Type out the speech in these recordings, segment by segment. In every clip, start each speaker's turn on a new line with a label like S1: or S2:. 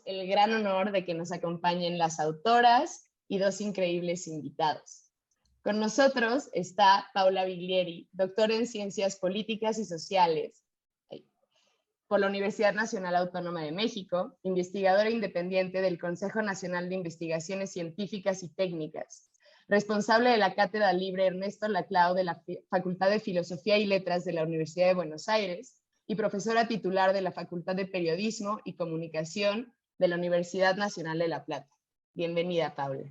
S1: el gran honor de que nos acompañen las autoras y dos increíbles invitados. Con nosotros está Paula Biglieri, doctora en Ciencias Políticas y Sociales por la Universidad Nacional Autónoma de México, investigadora independiente del Consejo Nacional de Investigaciones Científicas y Técnicas, responsable de la Cátedra Libre Ernesto Laclau de la Facultad de Filosofía y Letras de la Universidad de Buenos Aires y profesora titular de la Facultad de Periodismo y Comunicación de la Universidad Nacional de La Plata. Bienvenida, Paula.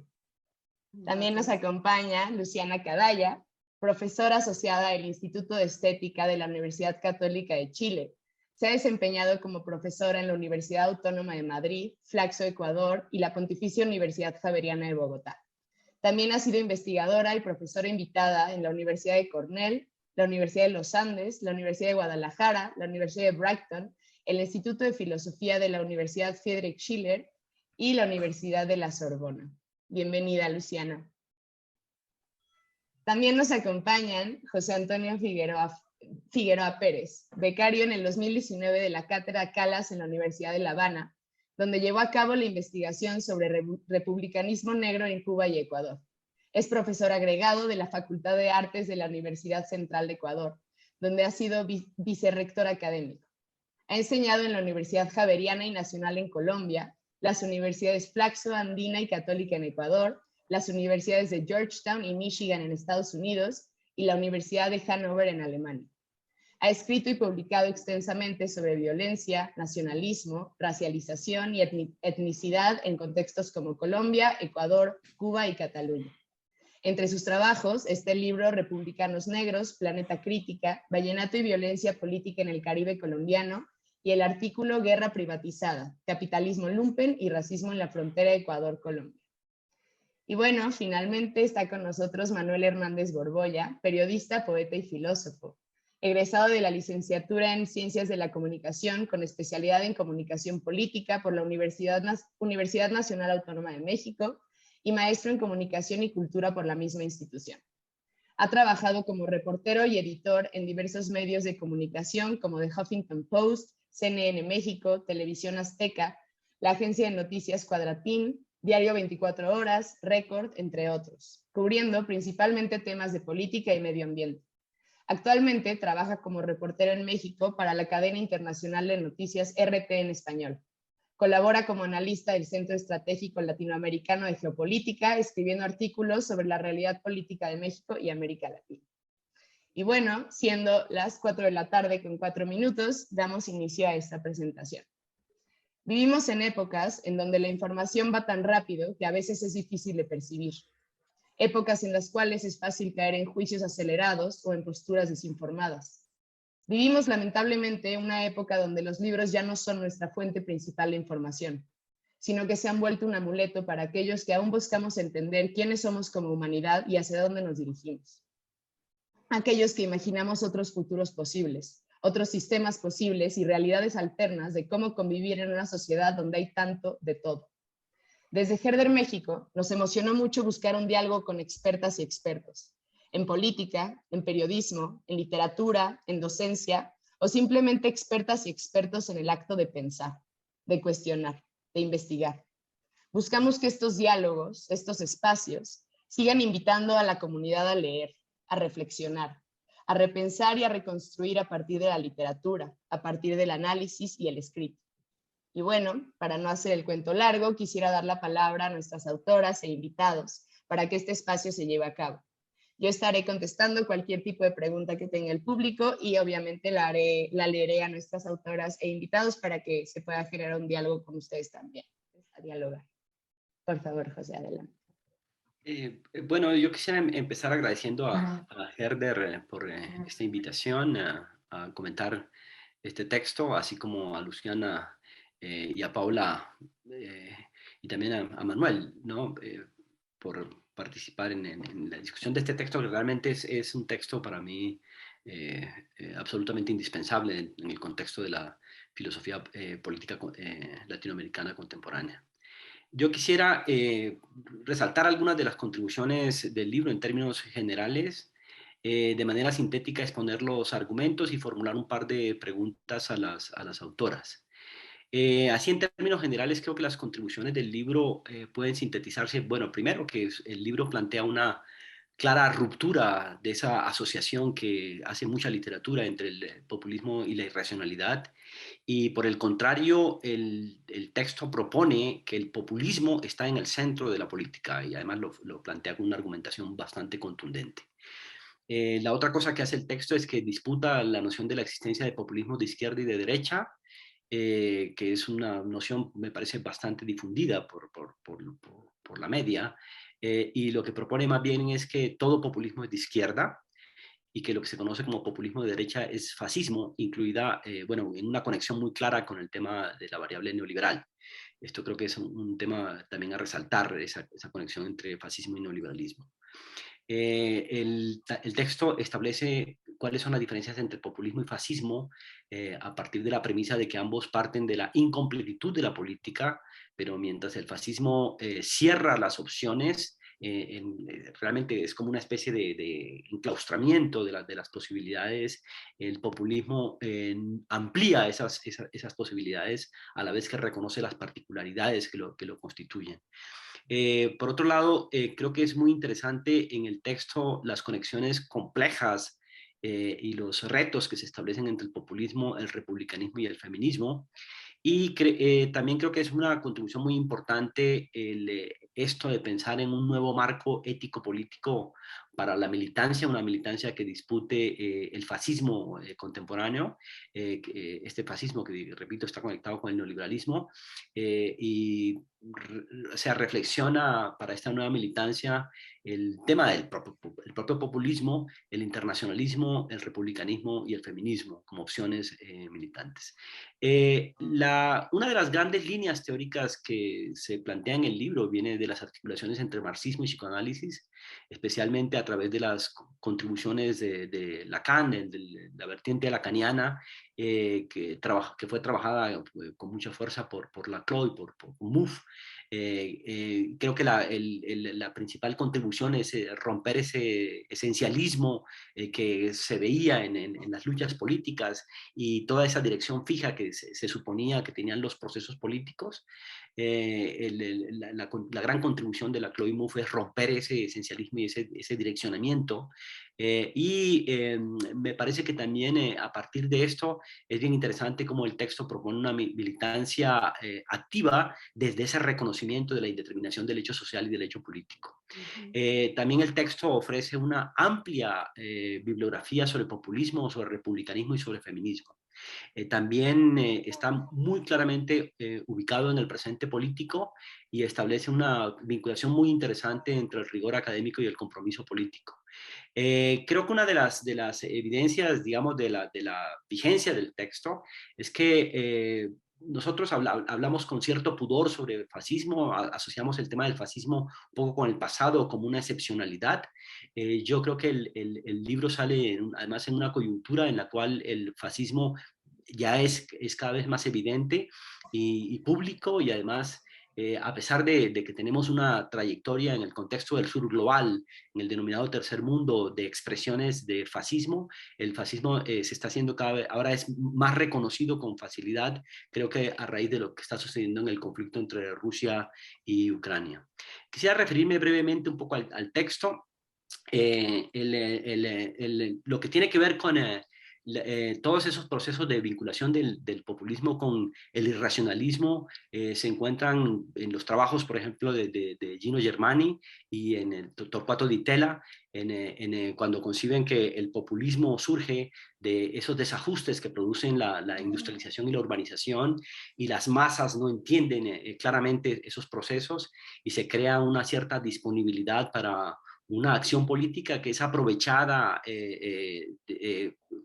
S1: También nos acompaña Luciana Cadaya, profesora asociada del Instituto de Estética de la Universidad Católica de Chile. Se ha desempeñado como profesora en la Universidad Autónoma de Madrid, Flaxo, Ecuador y la Pontificia Universidad Javeriana de Bogotá. También ha sido investigadora y profesora invitada en la Universidad de Cornell, la Universidad de los Andes, la Universidad de Guadalajara, la Universidad de Brighton, el Instituto de Filosofía de la Universidad Friedrich Schiller y la Universidad de la Sorbona. Bienvenida, Luciana. También nos acompañan José Antonio Figueroa Pérez, becario en el 2019 de la Cátedra Calas en la Universidad de La Habana, donde llevó a cabo la investigación sobre republicanismo negro en Cuba y Ecuador. Es profesor agregado de la Facultad de Artes de la Universidad Central de Ecuador, donde ha sido vicerrector académico. Ha enseñado en la Universidad Javeriana y Nacional en Colombia, las universidades Flaxo, Andina y Católica en Ecuador, las universidades de Georgetown y Michigan en Estados Unidos y la Universidad de Hannover en Alemania. Ha escrito y publicado extensamente sobre violencia, nacionalismo, racialización y etnicidad en contextos como Colombia, Ecuador, Cuba y Cataluña. Entre sus trabajos está el libro Republicanos Negros, Planeta Crítica, Vallenato y Violencia Política en el Caribe Colombiano y el artículo Guerra Privatizada, Capitalismo Lumpen y Racismo en la Frontera Ecuador-Colombia. Y bueno, finalmente está con nosotros Manuel Hernández Borbolla, periodista, poeta y filósofo, egresado de la licenciatura en Ciencias de la Comunicación con especialidad en Comunicación Política por la Universidad Nacional Autónoma de México y maestro en Comunicación y Cultura por la misma institución. Ha trabajado como reportero y editor en diversos medios de comunicación como The Huffington Post, CNN México, Televisión Azteca, la agencia de noticias Cuadratín, Diario 24 Horas, Récord, entre otros, cubriendo principalmente temas de política y medio ambiente. Actualmente trabaja como reportero en México para la cadena internacional de noticias RT en español. Colabora como analista del Centro Estratégico Latinoamericano de Geopolítica, escribiendo artículos sobre la realidad política de México y América Latina. Y bueno, siendo las 4 de la tarde con 4 minutos, damos inicio a esta presentación. Vivimos en épocas en donde la información va tan rápido que a veces es difícil de percibir. Épocas en las cuales es fácil caer en juicios acelerados o en posturas desinformadas. Vivimos lamentablemente una época donde los libros ya no son nuestra fuente principal de información, sino que se han vuelto un amuleto para aquellos que aún buscamos entender quiénes somos como humanidad y hacia dónde nos dirigimos. Aquellos que imaginamos otros futuros posibles, otros sistemas posibles y realidades alternas de cómo convivir en una sociedad donde hay tanto de todo. Desde Herder México nos emocionó mucho buscar un diálogo con expertas y expertos, en política, en periodismo, en literatura, en docencia, o simplemente expertas y expertos en el acto de pensar, de cuestionar, de investigar. Buscamos que estos diálogos, estos espacios, sigan invitando a la comunidad a leer, a reflexionar, a repensar y a reconstruir a partir de la literatura, a partir del análisis y el escrito. Y bueno, para no hacer el cuento largo, quisiera dar la palabra a nuestras autoras e invitados para que este espacio se lleve a cabo. Yo estaré contestando cualquier tipo de pregunta que tenga el público y obviamente la leeré a nuestras autoras e invitados para que se pueda generar un diálogo con ustedes también, a dialogar. Por favor, José, adelante.
S2: Bueno, yo quisiera empezar agradeciendo a Herder por esta invitación a comentar este texto, así como a Luciana y a Paula y también a Manuel, ¿no? Por participar en la discusión de este texto, que realmente es un texto para mí absolutamente indispensable en el contexto de la filosofía política latinoamericana contemporánea. Yo quisiera resaltar algunas de las contribuciones del libro en términos generales, de manera sintética exponer los argumentos y formular un par de preguntas a las autoras. Así en términos generales creo que las contribuciones del libro pueden sintetizarse, bueno, primero que el libro plantea una clara ruptura de esa asociación que hace mucha literatura entre el populismo y la irracionalidad. Y por el contrario, el texto propone que el populismo está en el centro de la política y además lo plantea con una argumentación bastante contundente. La otra cosa que hace el texto es que disputa la noción de la existencia de populismo de izquierda y de derecha, que es una noción, me parece, bastante difundida por la media, y lo que propone más bien es que todo populismo es de izquierda y que lo que se conoce como populismo de derecha es fascismo, incluida, bueno, en una conexión muy clara con el tema de la variable neoliberal. Esto creo que es un tema también a resaltar, esa conexión entre fascismo y neoliberalismo. El texto establece cuáles son las diferencias entre populismo y fascismo a partir de la premisa de que ambos parten de la incompletitud de la política, pero mientras el fascismo cierra las opciones, realmente es como una especie de enclaustramiento de las posibilidades, el populismo amplía esas posibilidades a la vez que reconoce las particularidades que lo constituyen. Por otro lado, creo que es muy interesante en el texto las conexiones complejas y los retos que se establecen entre el populismo, el republicanismo y el feminismo. Y también creo que es una contribución muy importante esto de pensar en un nuevo marco ético-político para la militancia, una militancia que dispute el fascismo contemporáneo, este fascismo que, repito, está conectado con el neoliberalismo, y o sea, reflexiona para esta nueva militancia el tema el propio populismo, el internacionalismo, el republicanismo y el feminismo como opciones militantes. Una de las grandes líneas teóricas que se plantea en el libro viene de las articulaciones entre marxismo y psicoanálisis, especialmente a través de las contribuciones de Lacan, de la vertiente lacaniana, que fue trabajada con mucha fuerza por Laclau y por Mouffe. Creo que la principal contribución es romper ese esencialismo que se veía en las luchas políticas y toda esa dirección fija que se suponía que tenían los procesos políticos. La gran contribución de la Chloe Mouffe es romper ese esencialismo y ese direccionamiento. Me parece que también a partir de esto es bien interesante cómo el texto propone una militancia activa desde ese reconocimiento de la indeterminación del hecho social y del hecho político. También el texto ofrece una amplia bibliografía sobre populismo, sobre republicanismo y sobre feminismo. También está muy claramente ubicado en el presente político y establece una vinculación muy interesante entre el rigor académico y el compromiso político. Creo que una de las evidencias, digamos, de la vigencia del texto es que nosotros hablamos con cierto pudor sobre el fascismo, asociamos el tema del fascismo un poco con el pasado como una excepcionalidad. Yo creo que el libro sale además en una coyuntura en la cual el fascismo ya es cada vez más evidente y público y además a pesar de que tenemos una trayectoria en el contexto del sur global, en el denominado tercer mundo, de expresiones de fascismo, el fascismo se está haciendo cada vez, ahora es más reconocido con facilidad, creo que a raíz de lo que está sucediendo en el conflicto entre Rusia y Ucrania. Quisiera referirme brevemente un poco al texto. Lo que tiene que ver con todos esos procesos de vinculación del populismo con el irracionalismo se encuentran en los trabajos, por ejemplo, de Gino Germani y en el Torquato Di Tella, cuando conciben que el populismo surge de esos desajustes que producen la industrialización y la urbanización y las masas no entienden claramente esos procesos y se crea una cierta disponibilidad para una acción política que es aprovechada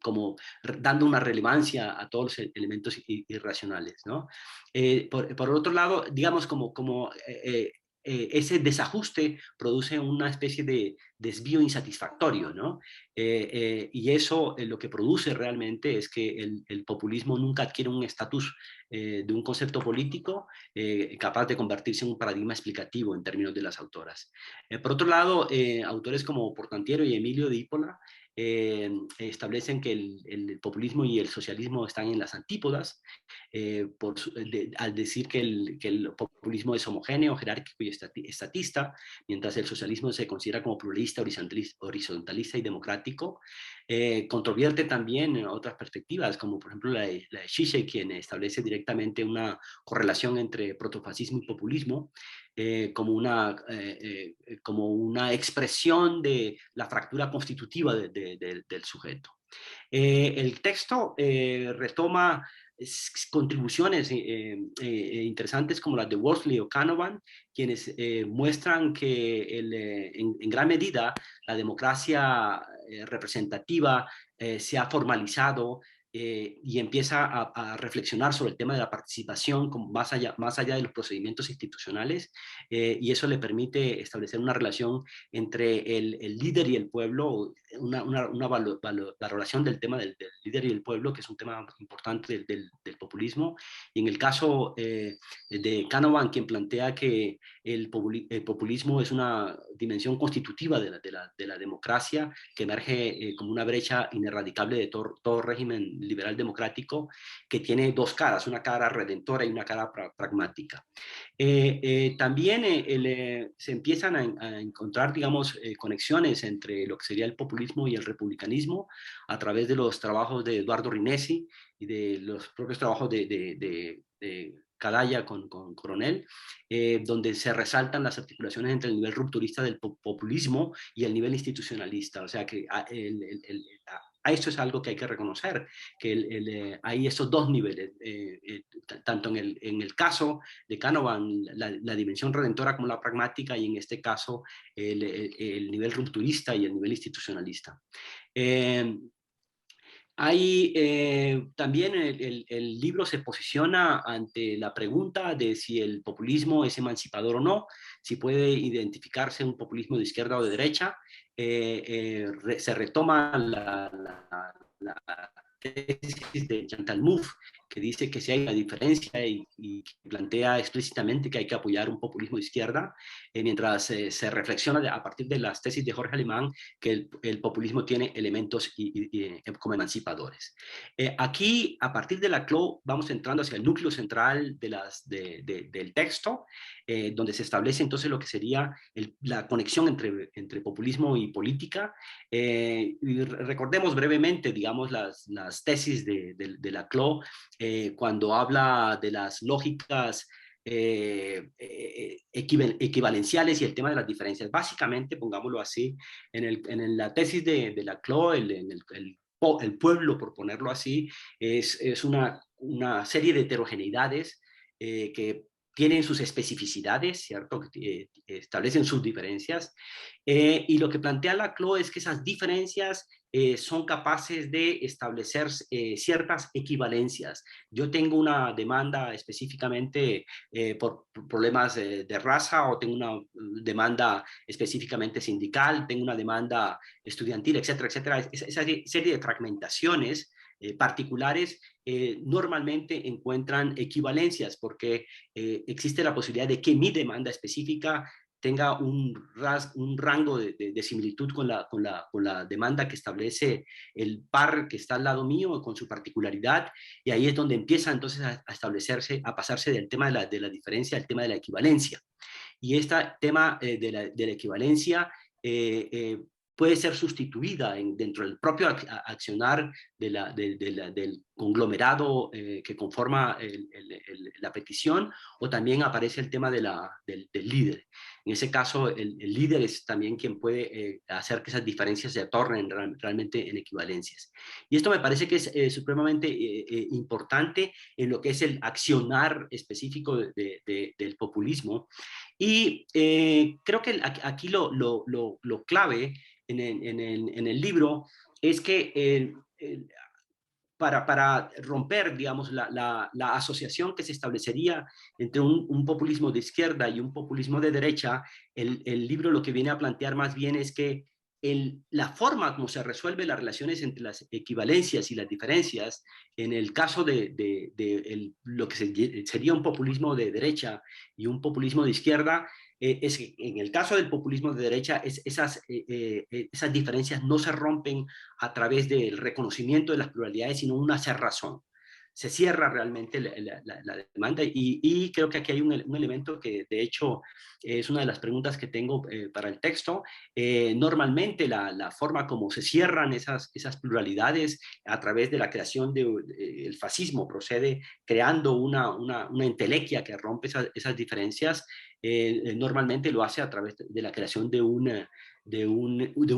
S2: como dando una relevancia a todos los elementos irracionales, ¿no? Por otro lado, digamos como ese desajuste produce una especie de desvío insatisfactorio, ¿no? Y eso lo que produce realmente es que el populismo nunca adquiere un estatus de un concepto político capaz de convertirse en un paradigma explicativo en términos de las autoras. Por otro lado, autores como Portantiero y Emilio Dípola establecen que el populismo y el socialismo están en las antípodas, al decir que el populismo es homogéneo, jerárquico y estatista, mientras el socialismo se considera como pluralista, horizontalista y democrático. Controvierte también otras perspectivas, como por ejemplo la de Zizek, quien establece directamente una correlación entre protofascismo y populismo, como una expresión de la fractura constitutiva del sujeto. El texto retoma contribuciones interesantes como las de Worsley o Canavan, quienes muestran que en gran medida la democracia representativa se ha formalizado y empieza a reflexionar sobre el tema de la participación más allá de los procedimientos institucionales, y eso le permite establecer una relación entre el líder y el pueblo, una valoración del tema del líder y el pueblo, que es un tema importante del populismo. Y en el caso de Canavan, quien plantea que el populismo es una dimensión constitutiva de la democracia, que emerge como una brecha ineradicable de todo régimen liberal democrático, que tiene dos caras, una cara redentora y una cara pragmática. También se empiezan a encontrar, digamos, conexiones entre lo que sería el populismo y el republicanismo a través de los trabajos de Eduardo Rinesi y de los propios trabajos de Cadalla con Coronel, donde se resaltan las articulaciones entre el nivel rupturista del populismo y el nivel institucionalista. O sea que a esto es algo que hay que reconocer, que hay estos dos niveles, tanto en el caso de Canavan, la dimensión redentora como la pragmática, y en este caso el nivel rupturista y el nivel institucionalista. También el libro se posiciona ante la pregunta de si el populismo es emancipador o no, si puede identificarse un populismo de izquierda o de derecha. Se retoma la tesis de Chantal Mouffe, que dice que si hay una diferencia y plantea explícitamente que hay que apoyar un populismo de izquierda, mientras se reflexiona a partir de las tesis de Jorge Alemán que el populismo tiene elementos como emancipadores. Aquí, a partir de Laclau, vamos entrando hacia el núcleo central del texto, donde se establece entonces lo que sería la conexión entre populismo y política. Y recordemos brevemente, digamos, las tesis de Laclau, cuando habla de las lógicas equivalenciales y el tema de las diferencias. Básicamente, pongámoslo así, en la tesis de Laclau, el pueblo, por ponerlo así, es una serie de heterogeneidades que tienen sus especificidades, ¿cierto? Establecen sus diferencias. Y lo que plantea Laclau es que esas diferencias son capaces de establecer ciertas equivalencias. Yo tengo una demanda específicamente por problemas de raza, o tengo una demanda específicamente sindical, tengo una demanda estudiantil, etcétera, etcétera. Esa serie de fragmentaciones particulares normalmente encuentran equivalencias, porque existe la posibilidad de que mi demanda específica tenga un rango de similitud con la demanda que establece el par que está al lado mío, con su particularidad, y ahí es donde empieza entonces a establecerse, a pasarse del tema de la diferencia al tema de la equivalencia. Y este tema de la equivalencia puede ser sustituida dentro del propio accionar del conglomerado que conforma la petición, o también aparece el tema del líder. En ese caso, el líder es también quien puede hacer que esas diferencias se tornen realmente en equivalencias. Y esto me parece que es supremamente importante en lo que es el accionar específico del populismo. Y creo que aquí lo clave en el libro es que para romper, digamos, la asociación que se establecería entre un populismo de izquierda y un populismo de derecha, el libro lo que viene a plantear más bien es que la forma como se resuelven las relaciones entre las equivalencias y las diferencias, en el caso de lo que sería un populismo de derecha y un populismo de izquierda, es que en el caso del populismo de derecha, esas diferencias no se rompen a través del reconocimiento de las pluralidades, sino una cerrazón. Se cierra realmente la demanda y creo que aquí hay un elemento que de hecho es una de las preguntas que tengo para el texto. Normalmente la forma como se cierran esas pluralidades a través de la creación del fascismo procede creando una entelequia que rompe esas diferencias. Normalmente lo hace a través de la creación de un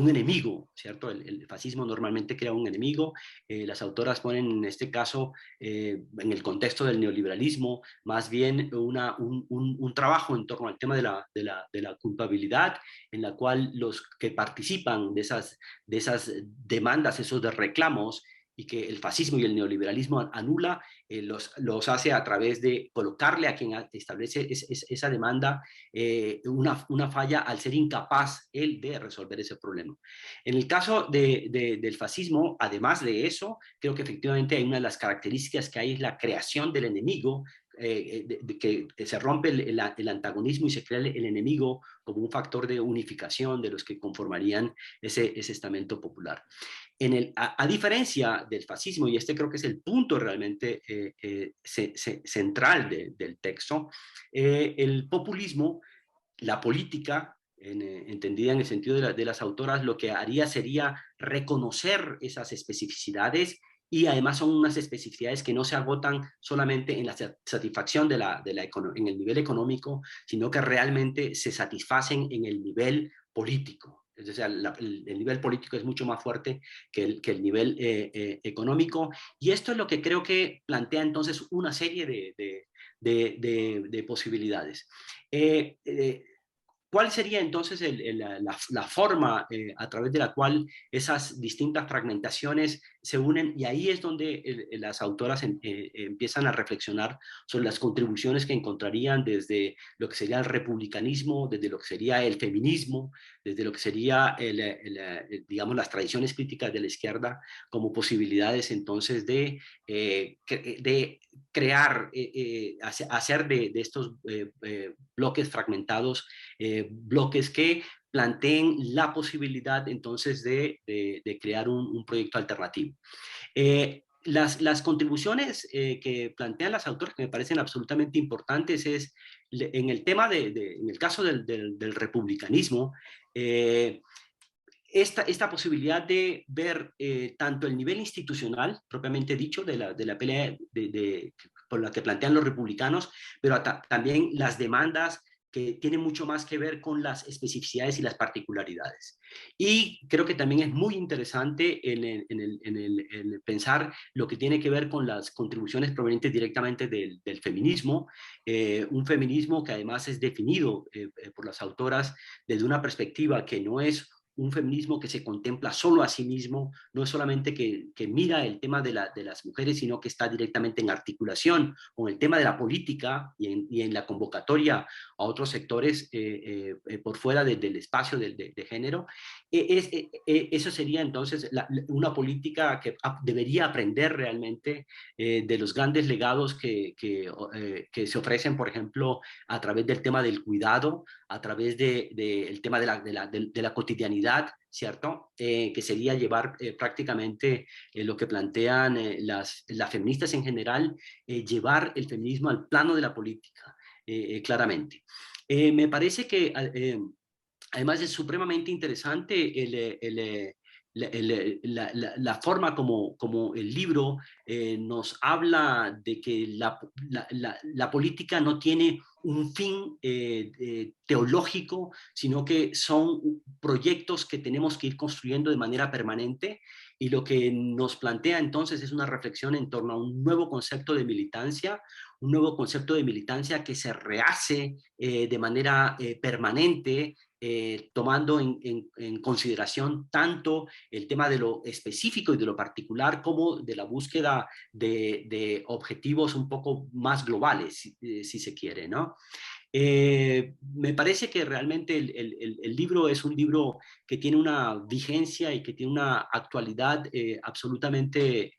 S2: enemigo, ¿cierto? El fascismo normalmente crea un enemigo. Las autoras ponen en este caso, en el contexto del neoliberalismo, más bien un trabajo en torno al tema de la culpabilidad, en la cual los que participan de esas demandas, esos de reclamos, y que el fascismo y el neoliberalismo anula, los hace a través de colocarle a quien establece esa demanda una falla al ser incapaz él de resolver ese problema. En el caso del fascismo, además de eso, creo que efectivamente hay una de las características que hay es la creación del enemigo, que se rompe el antagonismo y se crea el enemigo como un factor de unificación de los que conformarían ese estamento popular. A diferencia del fascismo, y este creo que es el punto realmente central del texto, el populismo, la política, entendida en el sentido de las autoras, lo que haría sería reconocer esas especificidades, y además son unas especificidades que no se agotan solamente en la satisfacción en el nivel económico, sino que realmente se satisfacen en el nivel político. Es decir, el nivel político es mucho más fuerte que el nivel económico, y esto es lo que creo que plantea entonces una serie de posibilidades. Eh, eh, ¿Cuál sería entonces la forma a través de la cual esas distintas fragmentaciones se unen? Y ahí es donde las autoras empiezan a reflexionar sobre las contribuciones que encontrarían desde lo que sería el republicanismo, desde lo que sería el feminismo, desde lo que sería, digamos, las tradiciones críticas de la izquierda, como posibilidades entonces de crear, hacer de estos bloques fragmentados, bloques que planteen la posibilidad entonces de crear un proyecto alternativo. Las contribuciones que plantean las autores, que me parecen absolutamente importantes, es en el tema en el caso del republicanismo, esta posibilidad de ver tanto el nivel institucional, propiamente dicho, de la pelea por la que plantean los republicanos, pero también las demandas que tienen mucho más que ver con las especificidades y las particularidades. Y creo que también es muy interesante en el pensar lo que tiene que ver con las contribuciones provenientes directamente del feminismo, un feminismo que además es definido por las autoras desde una perspectiva que no es un feminismo que se contempla solo a sí mismo, no es solamente que mira el tema de las mujeres, sino que está directamente en articulación con el tema de la política y en la convocatoria a otros sectores por fuera del espacio de género. Eso sería entonces una política que debería aprender realmente de los grandes legados que se ofrecen, por ejemplo, a través del tema del cuidado, a través del tema de la cotidianidad, ¿cierto? Que sería llevar prácticamente lo que plantean las feministas en general, llevar el feminismo al plano de la política, claramente. Me parece que además es supremamente interesante la forma como el libro nos habla de que la política no tiene un fin teológico, sino que son proyectos que tenemos que ir construyendo de manera permanente, y lo que nos plantea entonces es una reflexión en torno a un nuevo concepto de militancia, que se rehace de manera permanente, tomando en consideración tanto el tema de lo específico y de lo particular como de la búsqueda de objetivos un poco más globales, si se quiere, ¿no? Me parece que realmente el libro es un libro que tiene una vigencia y que tiene una actualidad absolutamente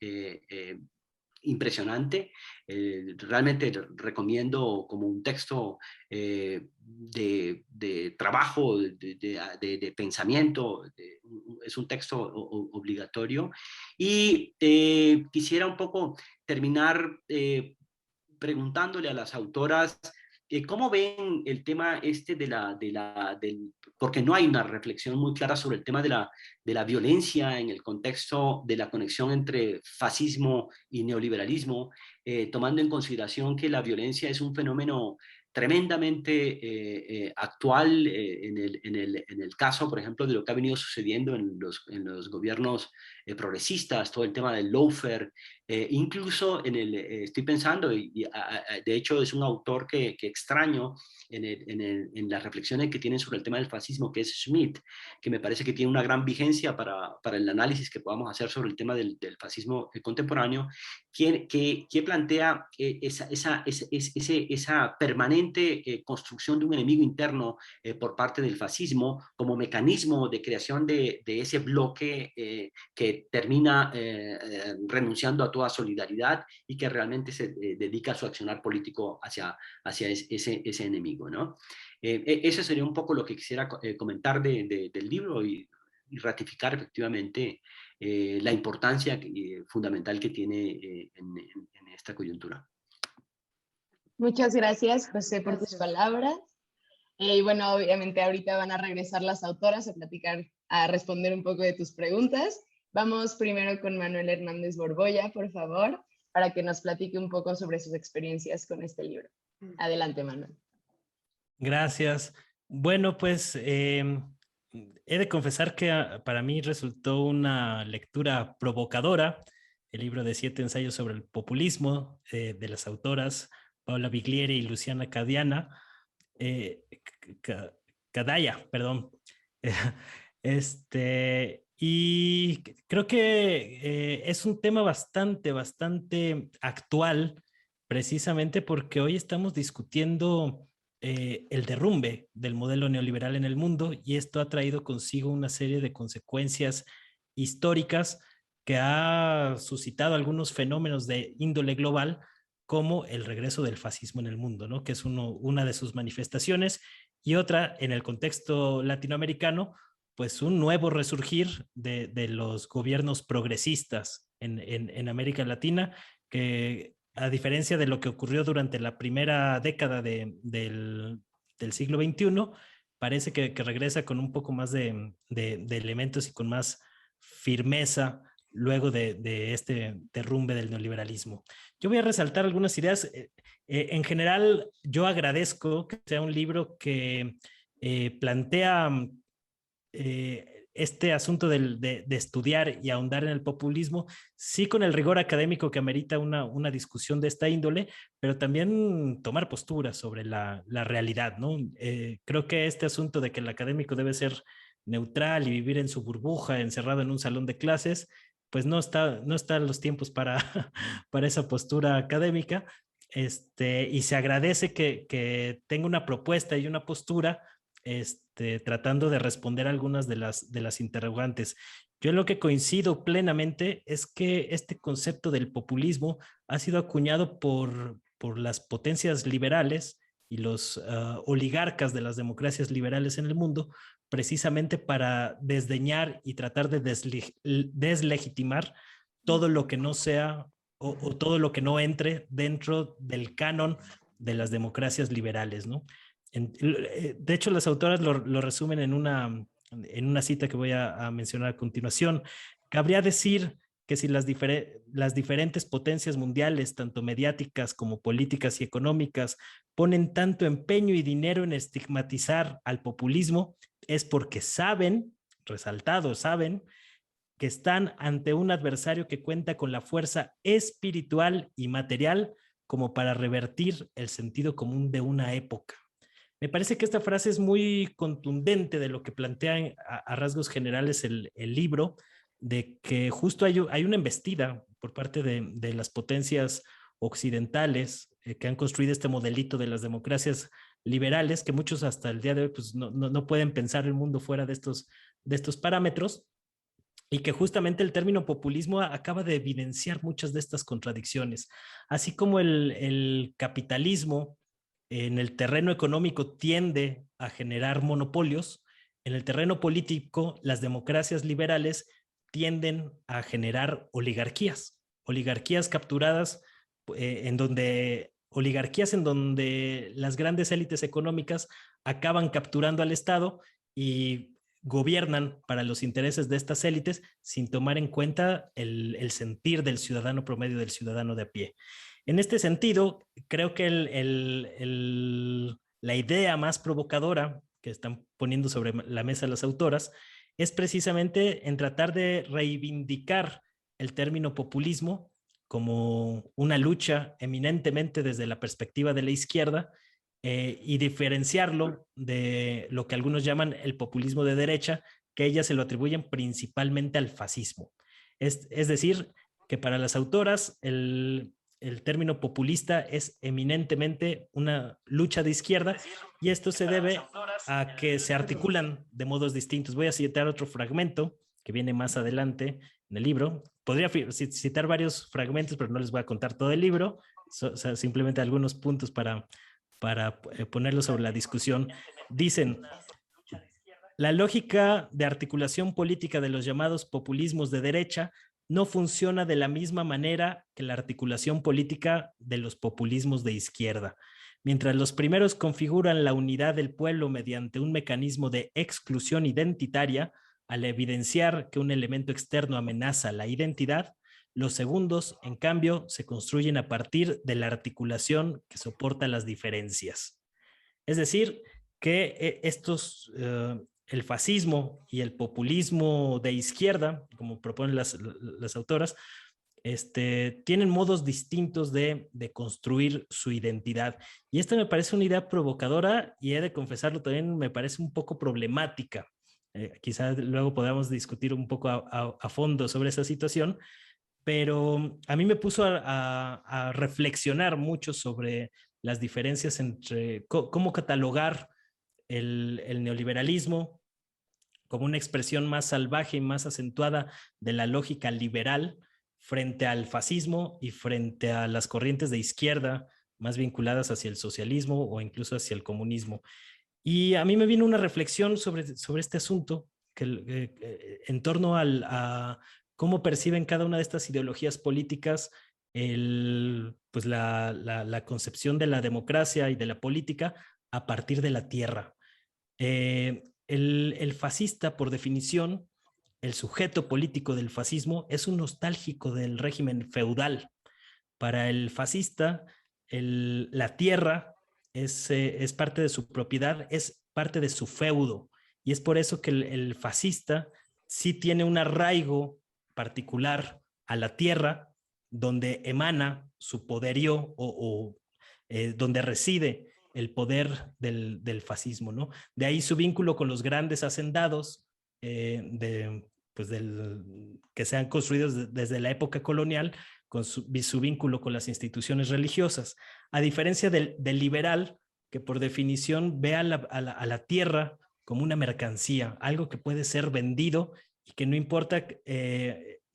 S2: impresionante. Realmente recomiendo como un texto de trabajo, de pensamiento. Es un texto obligatorio. Y quisiera un poco terminar preguntándole a las autoras cómo ven el tema este porque no hay una reflexión muy clara sobre el tema de la violencia en el contexto de la conexión entre fascismo y neoliberalismo, tomando en consideración que la violencia es un fenómeno tremendamente actual en el caso, por ejemplo, de lo que ha venido sucediendo en los gobiernos progresistas, todo el tema del lawfare, incluso estoy pensando, de hecho es un autor que extraño en las reflexiones que tienen sobre el tema del fascismo, que es Schmidt, que me parece que tiene una gran vigencia para el análisis que podamos hacer sobre el tema del fascismo contemporáneo, que plantea esa permanente construcción de un enemigo interno por parte del fascismo como mecanismo de creación de ese bloque que termina renunciando a toda solidaridad y que realmente se dedica a su accionar político hacia ese enemigo, ¿no? Eso sería un poco lo que quisiera comentar del libro y ratificar efectivamente la importancia fundamental que tiene en esta coyuntura.
S1: Muchas gracias, José, por tus palabras. Y bueno, obviamente ahorita van a regresar las autoras a platicar, a responder un poco de tus preguntas. Vamos primero con Manuel Hernández Borbolla, por favor, para que nos platique un poco sobre sus experiencias con este libro. Adelante, Manuel.
S3: Gracias. Bueno, pues he de confesar que para mí resultó una lectura provocadora, el libro de 7 ensayos sobre el populismo de las autoras Paula Biglieri y Luciana Cadiana, Cadaya, perdón. Y creo que es un tema bastante actual, precisamente porque hoy estamos discutiendo el derrumbe del modelo neoliberal en el mundo, y esto ha traído consigo una serie de consecuencias históricas que ha suscitado algunos fenómenos de índole global, como el regreso del fascismo en el mundo, ¿no? Que es una de sus manifestaciones, y otra en el contexto latinoamericano, pues un nuevo resurgir de los gobiernos progresistas en América Latina, que a diferencia de lo que ocurrió durante la primera década del siglo XXI, parece que regresa con un poco más de elementos y con más firmeza luego de este derrumbe del neoliberalismo. Yo voy a resaltar algunas ideas. En general, yo agradezco que sea un libro que plantea este asunto de estudiar y ahondar en el populismo, sí con el rigor académico que amerita una discusión de esta índole, pero también tomar posturas sobre la realidad, ¿no? Creo que este asunto de que el académico debe ser neutral y vivir en su burbuja, encerrado en un salón de clases, pues no están los tiempos para esa postura académica. Y se agradece que tenga una propuesta y una postura tratando de responder algunas de las interrogantes. Yo en lo que coincido plenamente es que este concepto del populismo ha sido acuñado por las potencias liberales y los oligarcas de las democracias liberales en el mundo, precisamente para desdeñar y tratar de deslegitimar todo lo que no sea o todo lo que no entre dentro del canon de las democracias liberales, ¿no? De hecho, las autoras lo resumen en una cita que voy a mencionar a continuación. Cabría decir que si las diferentes potencias mundiales, tanto mediáticas como políticas y económicas, ponen tanto empeño y dinero en estigmatizar al populismo, es porque saben, resaltado, saben que están ante un adversario que cuenta con la fuerza espiritual y material como para revertir el sentido común de una época. Me parece que esta frase es muy contundente de lo que plantea a rasgos generales el libro, de que justo hay una embestida por parte de las potencias occidentales que han construido este modelito de las democracias liberales, que muchos hasta el día de hoy pues, no pueden pensar el mundo fuera de estos parámetros, y que justamente el término populismo acaba de evidenciar muchas de estas contradicciones. Así como el capitalismo en el terreno económico tiende a generar monopolios, en el terreno político las democracias liberales tienden a generar oligarquías, oligarquías capturadas oligarquías en donde las grandes élites económicas acaban capturando al Estado y gobiernan para los intereses de estas élites sin tomar en cuenta el sentir del ciudadano promedio, del ciudadano de a pie. En este sentido, creo que la idea más provocadora que están poniendo sobre la mesa las autoras es precisamente en tratar de reivindicar el término populismo como una lucha eminentemente desde la perspectiva de la izquierda, y diferenciarlo de lo que algunos llaman el populismo de derecha, que ellas se lo atribuyen principalmente al fascismo. Es decir, que para las autoras el término populista es eminentemente una lucha de izquierda, y esto se debe a que se articulan de modos distintos. Voy a citar otro fragmento que viene más adelante en el libro. Podría citar varios fragmentos, pero no les voy a contar todo el libro, o sea, simplemente algunos puntos para ponerlo sobre la discusión. Dicen: la lógica de articulación política de los llamados populismos de derecha no funciona de la misma manera que la articulación política de los populismos de izquierda. Mientras los primeros configuran la unidad del pueblo mediante un mecanismo de exclusión identitaria, al evidenciar que un elemento externo amenaza la identidad, los segundos, en cambio, se construyen a partir de la articulación que soporta las diferencias. Es decir, que el fascismo y el populismo de izquierda, como proponen las autoras, tienen modos distintos de construir su identidad. Y esta me parece una idea provocadora, y he de confesarlo también, me parece un poco problemática. Quizás luego podamos discutir un poco a fondo sobre esa situación, pero a mí me puso a reflexionar mucho sobre las diferencias entre cómo catalogar el neoliberalismo como una expresión más salvaje y más acentuada de la lógica liberal frente al fascismo y frente a las corrientes de izquierda más vinculadas hacia el socialismo o incluso hacia el comunismo. Y a mí me vino una reflexión sobre este asunto en torno a cómo perciben cada una de estas ideologías políticas pues la concepción de la democracia y de la política a partir de la tierra. El fascista, por definición, el sujeto político del fascismo es un nostálgico del régimen feudal. Para el fascista, la tierra es parte de su propiedad, es parte de su feudo, y es por eso que el fascista sí tiene un arraigo particular a la tierra, donde emana su poderío donde reside el poder del fascismo, ¿no? De ahí su vínculo con los grandes hacendados que se han construido desde la época colonial, con su vínculo con las instituciones religiosas, a diferencia del liberal, que por definición ve a la tierra como una mercancía, algo que puede ser vendido y que no importa,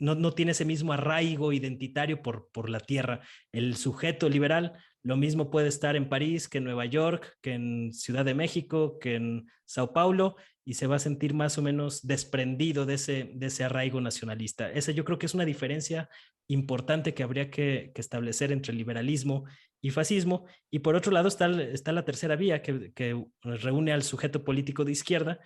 S3: no tiene ese mismo arraigo identitario por la tierra. El sujeto liberal lo mismo puede estar en París que en Nueva York, que en Ciudad de México, que en Sao Paulo, y se va a sentir más o menos desprendido de ese arraigo nacionalista. Esa yo creo que es una diferencia importante que habría que establecer entre liberalismo y fascismo. Y por otro lado está la tercera vía que reúne al sujeto político de izquierda,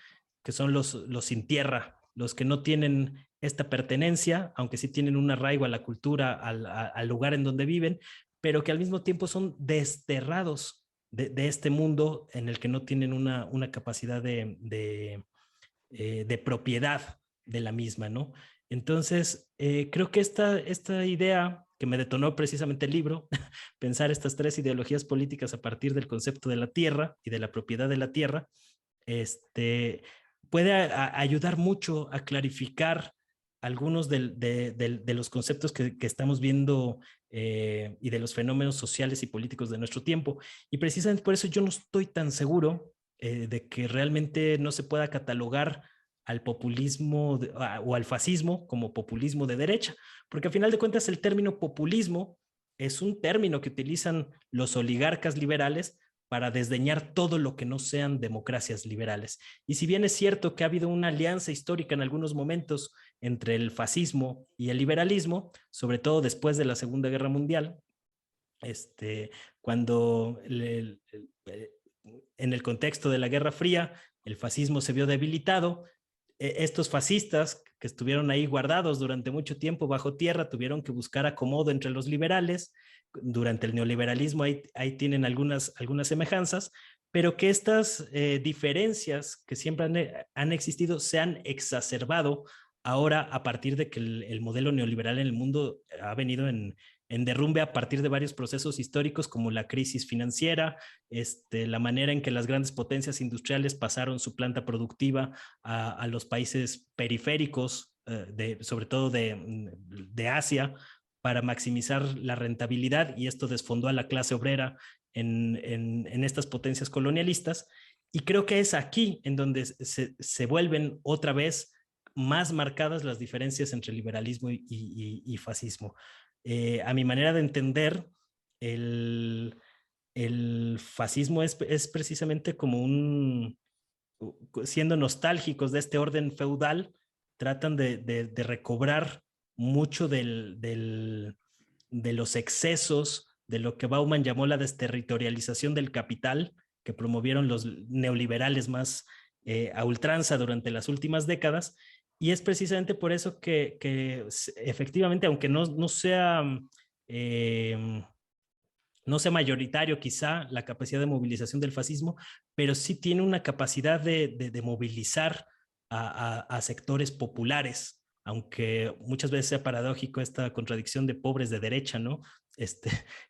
S3: que son los sin tierra, los que no tienen esta pertenencia, aunque sí tienen un arraigo a la cultura, al lugar en donde viven, pero que al mismo tiempo son desterrados de este mundo en el que no tienen una capacidad de propiedad de la misma, ¿no? Entonces, creo que esta idea que me detonó precisamente el libro, pensar estas tres ideologías políticas a partir del concepto de la tierra y de la propiedad de la tierra, puede ayudar mucho a clarificar algunos de los conceptos que estamos viendo y de los fenómenos sociales y políticos de nuestro tiempo. Y precisamente por eso yo no estoy tan seguro de que realmente no se pueda catalogar al populismo o al fascismo como populismo de derecha, porque al final de cuentas el término populismo es un término que utilizan los oligarcas liberales para desdeñar todo lo que no sean democracias liberales. Y si bien es cierto que ha habido una alianza histórica en algunos momentos entre el fascismo y el liberalismo, sobre todo después de la Segunda Guerra Mundial, cuando en el contexto de la Guerra Fría el fascismo se vio debilitado, estos fascistas que estuvieron ahí guardados durante mucho tiempo bajo tierra tuvieron que buscar acomodo entre los liberales. Durante el neoliberalismo ahí tienen algunas semejanzas, pero que estas diferencias que siempre han existido se han exacerbado ahora a partir de que el modelo neoliberal en el mundo ha venido en derrumbe a partir de varios procesos históricos como la crisis financiera, la manera en que las grandes potencias industriales pasaron su planta productiva a los países periféricos, sobre todo de Asia, para maximizar la rentabilidad, y esto desfondó a la clase obrera en estas potencias colonialistas. Y creo que es aquí en donde se vuelven otra vez más marcadas las diferencias entre liberalismo y fascismo. A mi manera de entender, el fascismo es precisamente como siendo nostálgicos de este orden feudal, tratan de recobrar mucho de los excesos, de lo que Bauman llamó la desterritorialización del capital, que promovieron los neoliberales más a ultranza durante las últimas décadas. Y es precisamente por eso que efectivamente, aunque no sea mayoritario quizá la capacidad de movilización del fascismo, pero sí tiene una capacidad de movilizar a sectores populares, aunque muchas veces sea paradójico esta contradicción de pobres de derecha, ¿no?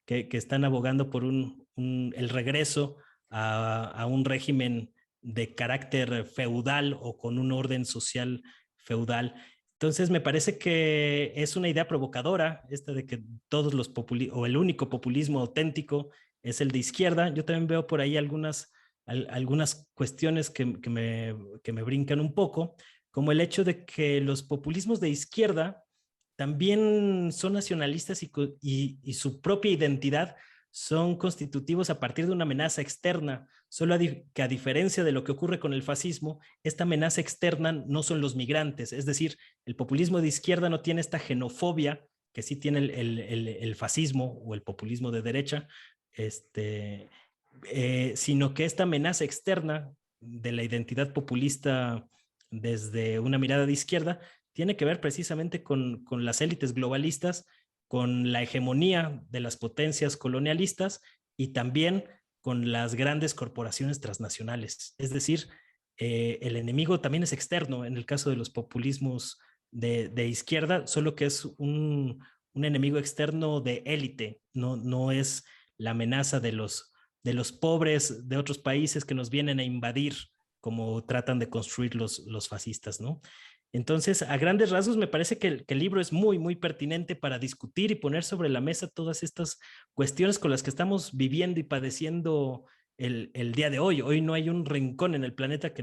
S3: Que están abogando por el regreso a un régimen de carácter feudal o con un orden social feudal. Entonces me parece que es una idea provocadora esta de que todos los o el único populismo auténtico es el de izquierda. Yo también veo por ahí algunas cuestiones que me brincan un poco, como el hecho de que los populismos de izquierda también son nacionalistas y su propia identidad son constitutivos a partir de una amenaza externa, solo que a diferencia de lo que ocurre con el fascismo, esta amenaza externa no son los migrantes, es decir, el populismo de izquierda no tiene esta xenofobia que sí tiene el fascismo o el populismo de derecha, sino que esta amenaza externa de la identidad populista desde una mirada de izquierda tiene que ver precisamente con las élites globalistas, con la hegemonía de las potencias colonialistas y también con las grandes corporaciones transnacionales. Es decir, el enemigo también es externo en el caso de los populismos de izquierda, solo que es un enemigo externo de élite, no es la amenaza de los pobres de otros países que nos vienen a invadir, como tratan de construir los fascistas, ¿no? Entonces, a grandes rasgos, me parece que el libro es muy, muy pertinente para discutir y poner sobre la mesa todas estas cuestiones con las que estamos viviendo y padeciendo el día de hoy. Hoy no hay un rincón en el planeta que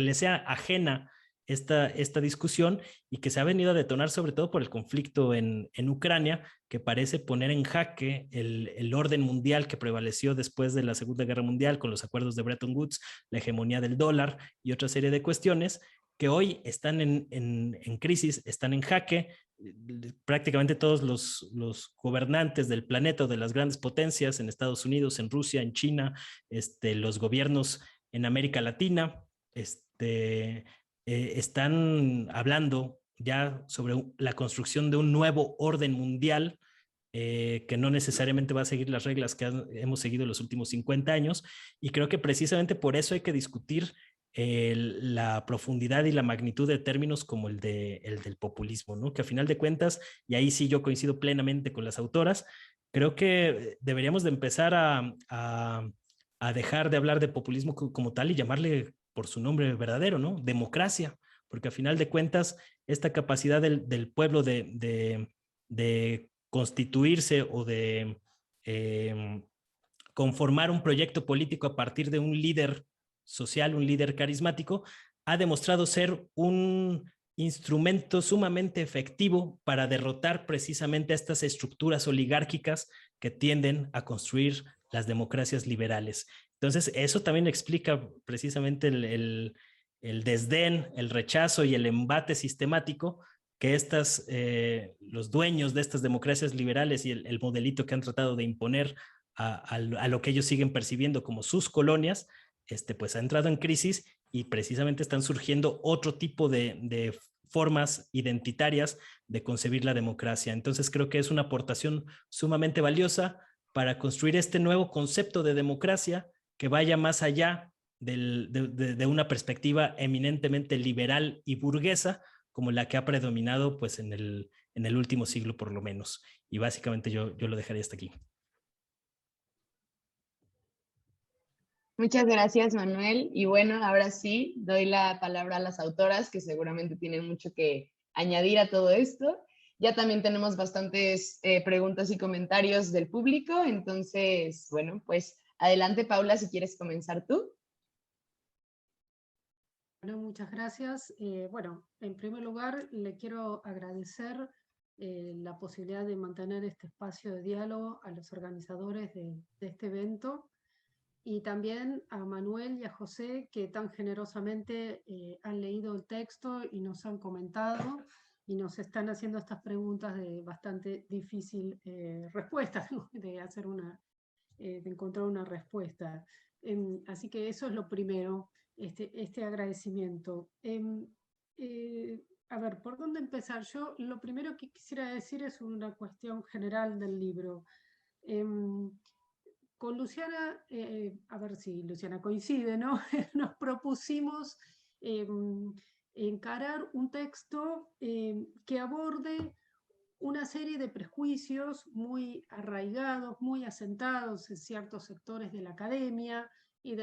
S3: le sea ajena esta discusión, y que se ha venido a detonar sobre todo por el conflicto en Ucrania, que parece poner en jaque el orden mundial que prevaleció después de la Segunda Guerra Mundial con los acuerdos de Bretton Woods, la hegemonía del dólar y otra serie de cuestiones que hoy están en crisis, están en jaque. Prácticamente todos los gobernantes del planeta o de las grandes potencias en Estados Unidos, en Rusia, en China, los gobiernos en América Latina, están hablando ya sobre la construcción de un nuevo orden mundial, que no necesariamente va a seguir las reglas que hemos seguido los últimos 50 años, y creo que precisamente por eso hay que discutir la profundidad y la magnitud de términos como el del populismo, ¿no? Que a final de cuentas, y ahí sí yo coincido plenamente con las autoras, creo que deberíamos de empezar a dejar de hablar de populismo como tal y llamarle por su nombre verdadero, ¿no? Democracia, porque a final de cuentas esta capacidad del pueblo de constituirse o de conformar un proyecto político a partir de un líder social, un líder carismático, ha demostrado ser un instrumento sumamente efectivo para derrotar precisamente estas estructuras oligárquicas que tienden a construir las democracias liberales. Entonces, eso también explica precisamente el desdén, el rechazo y el embate sistemático que los dueños de estas democracias liberales y el modelito que han tratado de imponer a lo que ellos siguen percibiendo como sus colonias, pues ha entrado en crisis y precisamente están surgiendo otro tipo de formas identitarias de concebir la democracia. Entonces creo que es una aportación sumamente valiosa para construir este nuevo concepto de democracia que vaya más allá de una perspectiva eminentemente liberal y burguesa como la que ha predominado pues en el último siglo por lo menos. Y básicamente yo lo dejaría hasta aquí.
S1: Muchas gracias, Manuel. Y bueno, ahora sí, doy la palabra a las autoras que seguramente tienen mucho que añadir a todo esto. Ya también tenemos bastantes preguntas y comentarios del público, entonces, bueno, pues adelante, Paula, si quieres comenzar tú.
S4: Bueno, muchas gracias. Bueno, en primer lugar, le quiero agradecer la posibilidad de mantener este espacio de diálogo a los organizadores de este evento y también a Manuel y a José, que tan generosamente han leído el texto y nos han comentado y nos están haciendo estas preguntas de bastante difícil respuesta, ¿no? de encontrar una respuesta. Así que eso es lo primero, este agradecimiento. A ver, ¿por dónde empezar? Yo lo primero que quisiera decir es una cuestión general del libro. Con Luciana, a ver si Luciana coincide, ¿no? Nos propusimos encarar un texto que aborde una serie de prejuicios muy arraigados, muy asentados en ciertos sectores de la academia y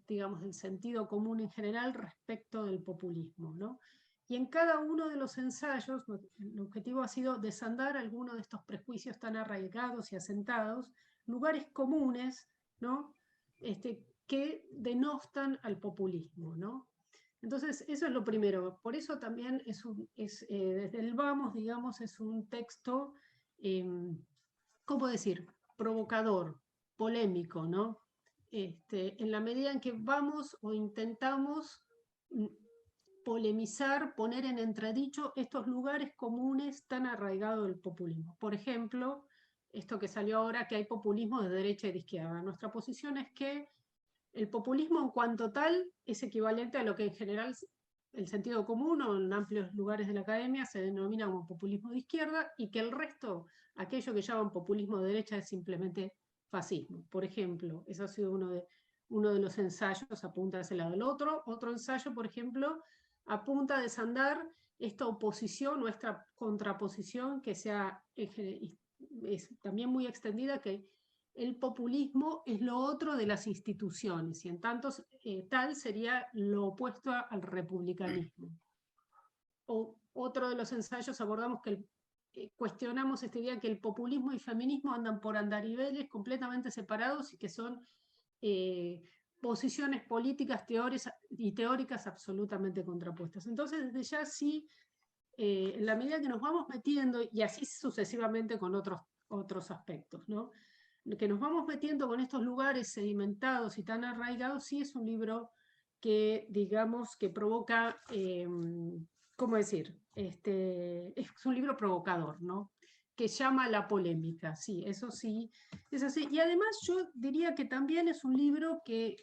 S4: digamos, del sentido común en general respecto del populismo, ¿no? Y en cada uno de los ensayos, el objetivo ha sido desandar algunos de estos prejuicios tan arraigados y asentados, lugares comunes, ¿no? Que denostan al populismo, ¿no? Entonces, eso es lo primero. Por eso también desde el vamos, digamos, es un texto, ¿cómo decir? Provocador, polémico, ¿no? En la medida en que vamos o intentamos polemizar, poner en entredicho estos lugares comunes tan arraigados del populismo. Por ejemplo, esto que salió ahora, que hay populismo de derecha y de izquierda. Nuestra posición es que el populismo en cuanto tal es equivalente a lo que en general el sentido común o en amplios lugares de la academia se denomina como populismo de izquierda y que el resto, aquello que llaman populismo de derecha, es simplemente fascismo. Por ejemplo, eso ha sido uno de los ensayos, apunta a ese lado. El otro ensayo, por ejemplo, apunta a desandar esta oposición, nuestra contraposición, que es también muy extendida, que el populismo es lo otro de las instituciones, y en tanto tal sería lo opuesto al republicanismo. Otro de los ensayos abordamos que cuestionamos esta idea que el populismo y el feminismo andan por andariveles completamente separados y que son posiciones políticas y teóricas absolutamente contrapuestas. Entonces, desde ya sí, en la medida que nos vamos metiendo, y así sucesivamente con otros aspectos, ¿no? Que nos vamos metiendo con estos lugares sedimentados y tan arraigados, sí es un libro que, digamos, que provoca, ¿cómo decir? Es un libro provocador, ¿no? Que llama a la polémica, sí, eso sí, es así. Y además yo diría que también es un libro que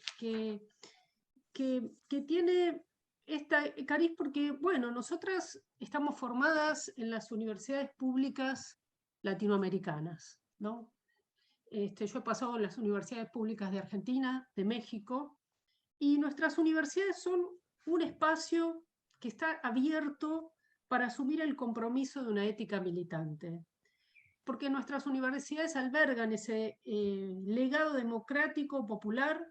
S4: tiene esta cariz porque, bueno, nosotras estamos formadas en las universidades públicas latinoamericanas, ¿no? Yo he pasado en las universidades públicas de Argentina, de México, y nuestras universidades son un espacio que está abierto para asumir el compromiso de una ética militante, porque nuestras universidades albergan ese legado democrático, popular,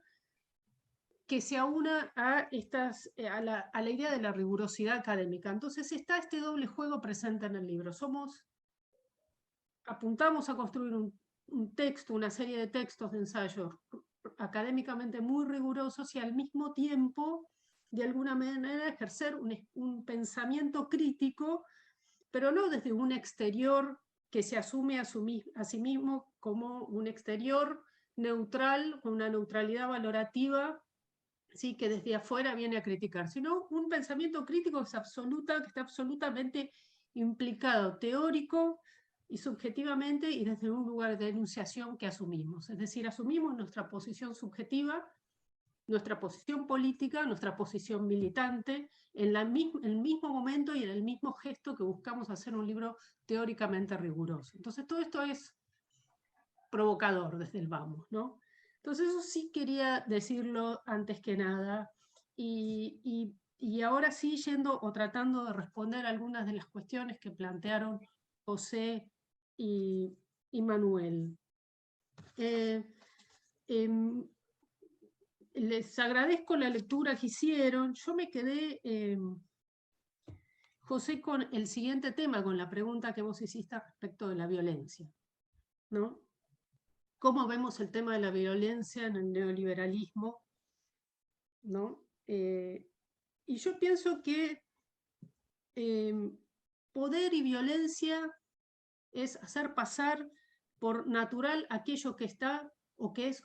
S4: que se aúna a la idea de la rigurosidad académica. Entonces está este doble juego presente en el libro. Apuntamos a construir un texto, una serie de textos de ensayos académicamente muy rigurosos y al mismo tiempo de alguna manera, ejercer un pensamiento crítico, pero no desde un exterior que se asume a sí mismo como un exterior neutral, con una neutralidad valorativa, ¿sí? Que desde afuera viene a criticar, sino un pensamiento crítico que está absolutamente implicado teórico y subjetivamente y desde un lugar de enunciación que asumimos. Es decir, asumimos nuestra posición subjetiva, nuestra posición política, nuestra posición militante, en el mismo momento y en el mismo gesto que buscamos hacer un libro teóricamente riguroso. Entonces todo esto es provocador desde el vamos, ¿no? Entonces eso sí quería decirlo antes que nada, y ahora sí yendo o tratando de responder algunas de las cuestiones que plantearon José y Manuel. Les agradezco la lectura que hicieron. Yo me quedé, José, con el siguiente tema, con la pregunta que vos hiciste respecto de la violencia, ¿no? ¿Cómo vemos el tema de la violencia en el neoliberalismo? ¿No? Y yo pienso que poder y violencia es hacer pasar por natural aquello que está o que es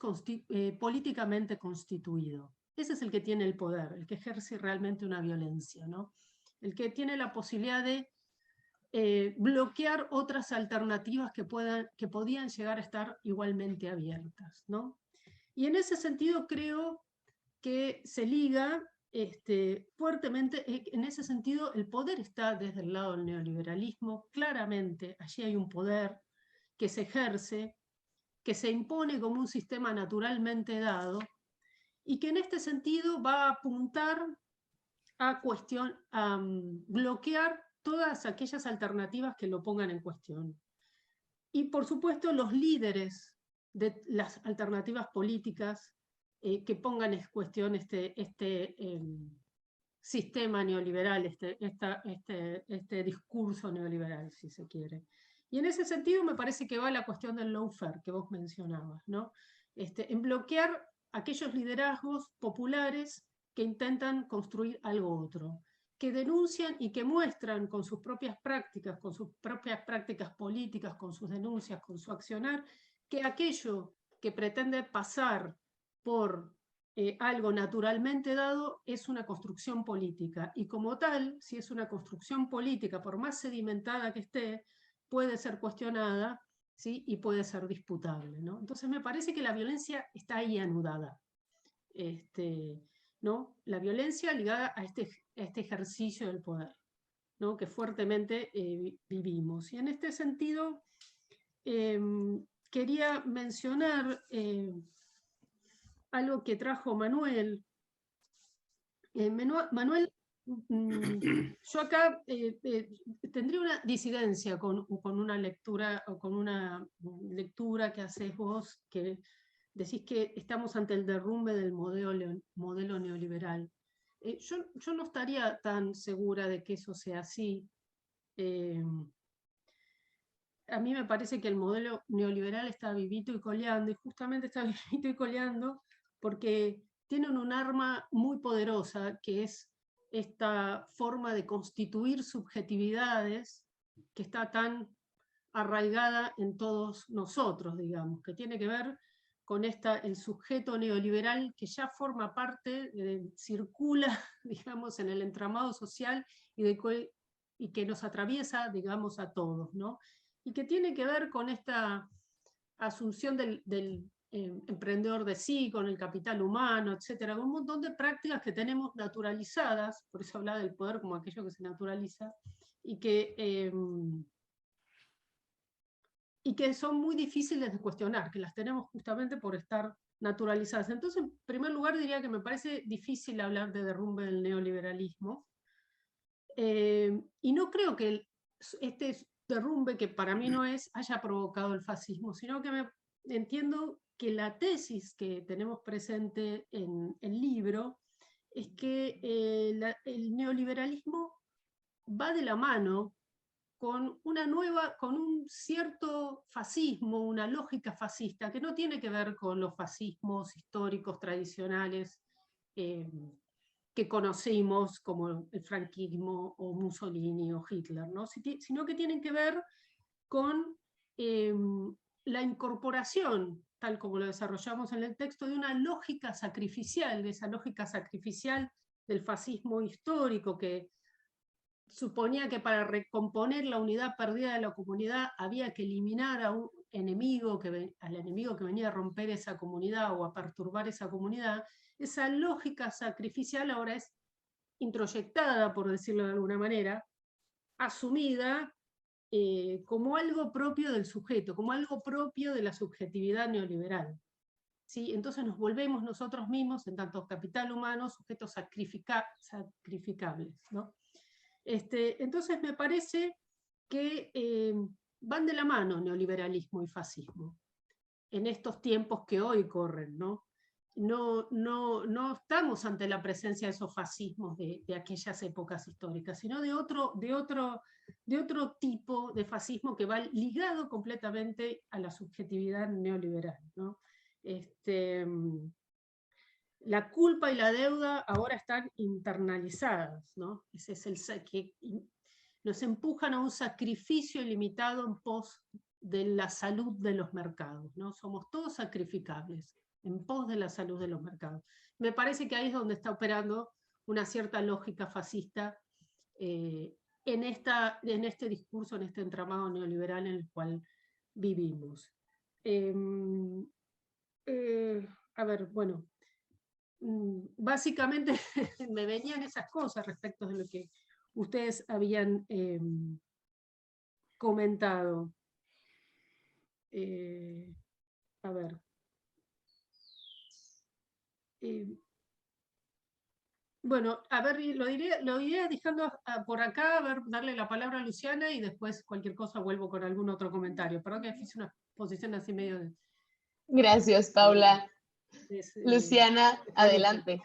S4: políticamente constituido. Ese es el que tiene el poder, el que ejerce realmente una violencia, ¿no? El que tiene la posibilidad de bloquear otras alternativas que podían llegar a estar igualmente abiertas, ¿no? Y en ese sentido creo que se liga fuertemente, en ese sentido el poder está desde el lado del neoliberalismo, claramente allí hay un poder que se ejerce, que se impone como un sistema naturalmente dado, y que en este sentido va a apuntar a bloquear todas aquellas alternativas que lo pongan en cuestión. Y por supuesto los líderes de las alternativas políticas que pongan en cuestión este sistema neoliberal, este discurso neoliberal, si se quiere. Y en ese sentido me parece que va la cuestión del lawfare que vos mencionabas, ¿no? En bloquear aquellos liderazgos populares que intentan construir algo otro, que denuncian y que muestran con sus propias prácticas políticas, con sus denuncias, con su accionar, que aquello que pretende pasar por algo naturalmente dado es una construcción política, y como tal, si es una construcción política, por más sedimentada que esté, puede ser cuestionada, ¿sí? Y puede ser disputable, ¿no? Entonces me parece que la violencia está ahí anudada, ¿no? La violencia ligada a este ejercicio del poder, ¿no? Que fuertemente vivimos. Y en este sentido, quería mencionar algo que trajo Manuel. Manuel, yo acá tendría una disidencia con una lectura, o con una lectura que haces vos, que decís que estamos ante el derrumbe del modelo neoliberal. Yo no estaría tan segura de que eso sea así. A mí me parece que el modelo neoliberal está vivito y coleando, y justamente está vivito y coleando porque tienen un arma muy poderosa, que es esta forma de constituir subjetividades que está tan arraigada en todos nosotros, digamos, que tiene que ver con el sujeto neoliberal que ya forma parte, circula, digamos, en el entramado social y que nos atraviesa, digamos, a todos, ¿no? Y que tiene que ver con esta asunción del emprendedor de sí, con el capital humano, etcétera, con un montón de prácticas que tenemos naturalizadas, por eso hablaba del poder como aquello que se naturaliza, y que son muy difíciles de cuestionar, que las tenemos justamente por estar naturalizadas. Entonces, en primer lugar, diría que me parece difícil hablar de derrumbe del neoliberalismo, y no creo que este derrumbe, que para mí no es, haya provocado el fascismo, sino que entiendo que la tesis que tenemos presente en el libro es que el neoliberalismo va de la mano con un cierto fascismo, una lógica fascista, que no tiene que ver con los fascismos históricos tradicionales que conocimos, como el franquismo o Mussolini o Hitler, ¿no? Sino que tienen que ver con la incorporación, tal como lo desarrollamos en el texto, de una lógica sacrificial, de esa lógica sacrificial del fascismo histórico, que suponía que para recomponer la unidad perdida de la comunidad había que eliminar a un enemigo al enemigo que venía a romper esa comunidad o a perturbar esa comunidad. Esa lógica sacrificial ahora es introyectada, por decirlo de alguna manera, asumida como algo propio del sujeto, como algo propio de la subjetividad neoliberal. ¿Sí? Entonces nos volvemos nosotros mismos, en tanto capital humano, sujetos sacrificables, ¿no? Entonces me parece que van de la mano neoliberalismo y fascismo en estos tiempos que hoy corren, ¿no? No estamos ante la presencia de esos fascismos de aquellas épocas históricas, sino de otro tipo de fascismo que va ligado completamente a la subjetividad neoliberal, ¿no? La culpa y la deuda ahora están internalizadas, ¿no? Ese es el que nos empujan a un sacrificio ilimitado en pos de la salud de los mercados, ¿no? Somos todos sacrificables en pos de la salud de los mercados. Me parece que ahí es donde está operando una cierta lógica fascista en este discurso, en este entramado neoliberal en el cual vivimos. A ver, bueno, básicamente me venían esas cosas respecto de lo que ustedes habían comentado. A ver. Bueno, a ver, lo iré dejando por acá, a ver, darle la palabra a Luciana y después cualquier cosa vuelvo con algún otro comentario. Perdón que hice una posición así medio de...
S1: Gracias, Paula. Luciana, adelante.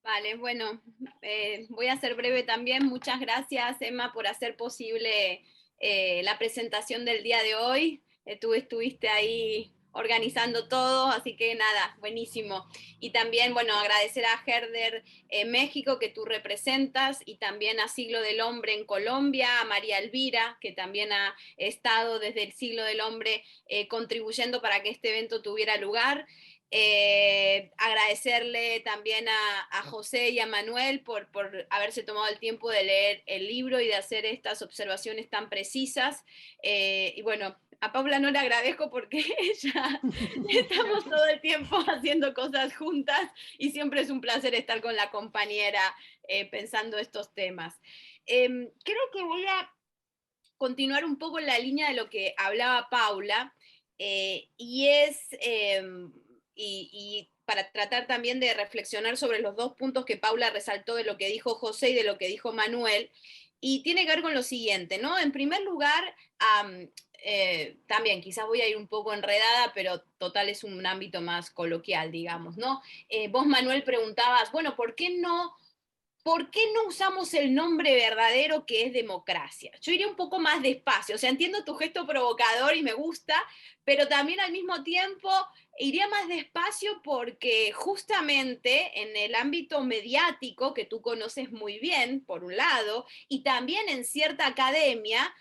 S5: Vale, bueno, voy a ser breve también. Muchas gracias, Emma, por hacer posible la presentación del día de hoy. Tú estuviste ahí organizando todo, así que nada, buenísimo. Y también, bueno, agradecer a Herder México, que tú representas, y también a Siglo del Hombre en Colombia, a María Elvira, que también ha estado desde el Siglo del Hombre contribuyendo para que este evento tuviera lugar. Agradecerle también a José y a Manuel por haberse tomado el tiempo de leer el libro y de hacer estas observaciones tan precisas. Y bueno, a Paula no le agradezco porque ella estamos todo el tiempo haciendo cosas juntas y siempre es un placer estar con la compañera pensando estos temas. Creo que voy a continuar un poco en la línea de lo que hablaba Paula, y es... y para tratar también de reflexionar sobre los dos puntos que Paula resaltó de lo que dijo José y de lo que dijo Manuel, y tiene que ver con lo siguiente, ¿no? En primer lugar, también quizás voy a ir un poco enredada, pero total es un ámbito más coloquial, digamos, ¿no? Vos, Manuel, preguntabas, bueno, ¿por qué no usamos el nombre verdadero que es democracia? Yo iría un poco más despacio, o sea, entiendo tu gesto provocador y me gusta, pero también al mismo tiempo iría más despacio porque justamente en el ámbito mediático, que tú conoces muy bien, por un lado, y también en cierta academia,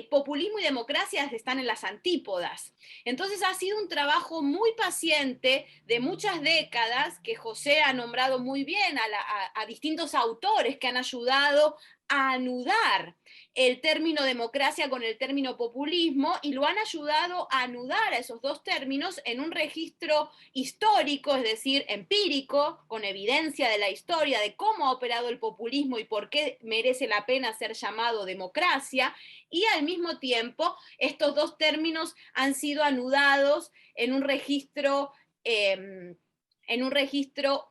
S5: populismo y democracia están en las antípodas. Entonces ha sido un trabajo muy paciente de muchas décadas, que José ha nombrado muy bien a distintos autores que han ayudado a anudar el término democracia con el término populismo, y lo han ayudado a anudar a esos dos términos en un registro histórico, es decir, empírico, con evidencia de la historia de cómo ha operado el populismo y por qué merece la pena ser llamado democracia, y al mismo tiempo estos dos términos han sido anudados en un registro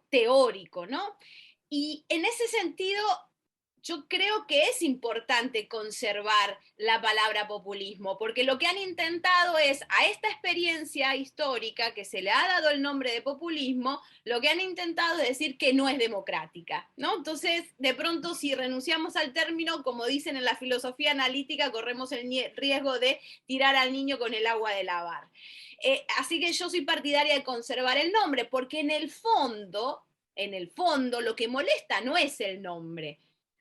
S5: teórico, ¿no? Y en ese sentido, yo creo que es importante conservar la palabra populismo, porque lo que han intentado es, a esta experiencia histórica que se le ha dado el nombre de populismo, lo que han intentado es decir que no es democrática, ¿no? Entonces, de pronto, si renunciamos al término, como dicen en la filosofía analítica, corremos el riesgo de tirar al niño con el agua de lavar. Así que yo soy partidaria de conservar el nombre, porque en el fondo, lo que molesta no es el nombre.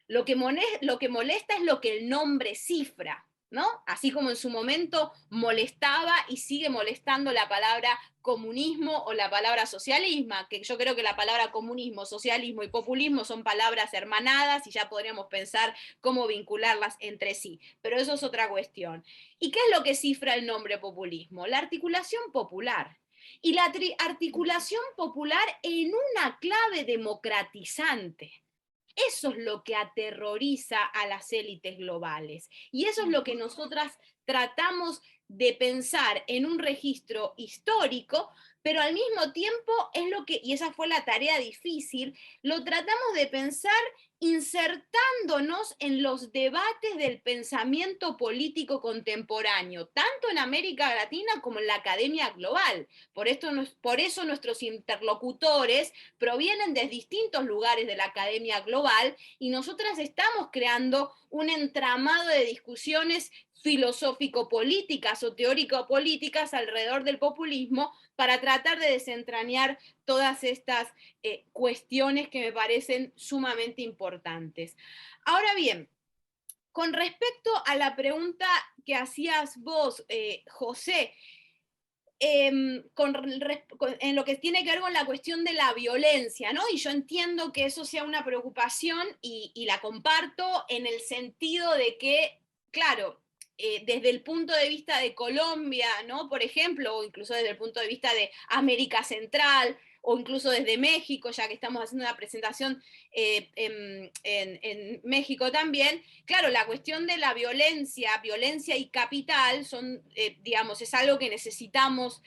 S5: Lo que molesta es lo que el nombre cifra, ¿no? Así como en su momento molestaba y sigue molestando la palabra comunismo o la palabra socialismo, que yo creo que la palabra comunismo, socialismo y populismo son palabras hermanadas y ya podríamos pensar cómo vincularlas entre sí, pero eso es otra cuestión. ¿Y qué es lo que cifra el nombre populismo? La articulación popular. Y la articulación popular en una clave democratizante. Eso es lo que aterroriza a las élites globales. Y eso es lo que nosotras tratamos de pensar en un registro histórico, pero al mismo tiempo es lo que, y esa fue la tarea difícil, lo tratamos de pensar insertándonos en los debates del pensamiento político contemporáneo, tanto en América Latina como en la academia global. Por eso nuestros interlocutores provienen de distintos lugares de la academia global y nosotras estamos creando un entramado de discusiones filosófico-políticas o teórico-políticas alrededor del populismo para tratar de desentrañar todas estas cuestiones que me parecen sumamente importantes. Ahora bien, con respecto a la pregunta que hacías vos, José, en lo que tiene que ver con la cuestión de la violencia, ¿no? Y yo entiendo que eso sea una preocupación y la comparto en el sentido de que, claro, desde el punto de vista de Colombia, ¿no? Por ejemplo, o incluso desde el punto de vista de América Central, o incluso desde México, ya que estamos haciendo una presentación en México también, claro, la cuestión de la violencia y capital son, digamos, es algo que necesitamos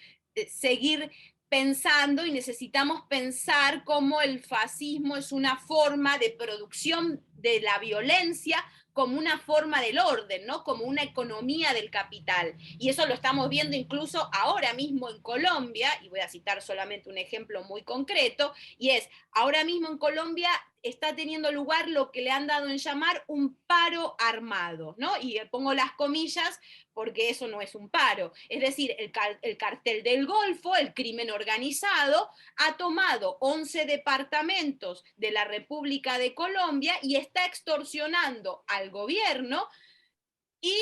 S5: seguir pensando y necesitamos pensar cómo el fascismo es una forma de producción de la violencia como una forma del orden, ¿no? Como una economía del capital. Y eso lo estamos viendo incluso ahora mismo en Colombia, y voy a citar solamente un ejemplo muy concreto, y es, ahora mismo en Colombia está teniendo lugar lo que le han dado en llamar un paro armado, ¿no? Y pongo las comillas porque eso no es un paro. Es decir, el cartel del Golfo, el crimen organizado, ha tomado 11 departamentos de la República de Colombia y está extorsionando al gobierno, y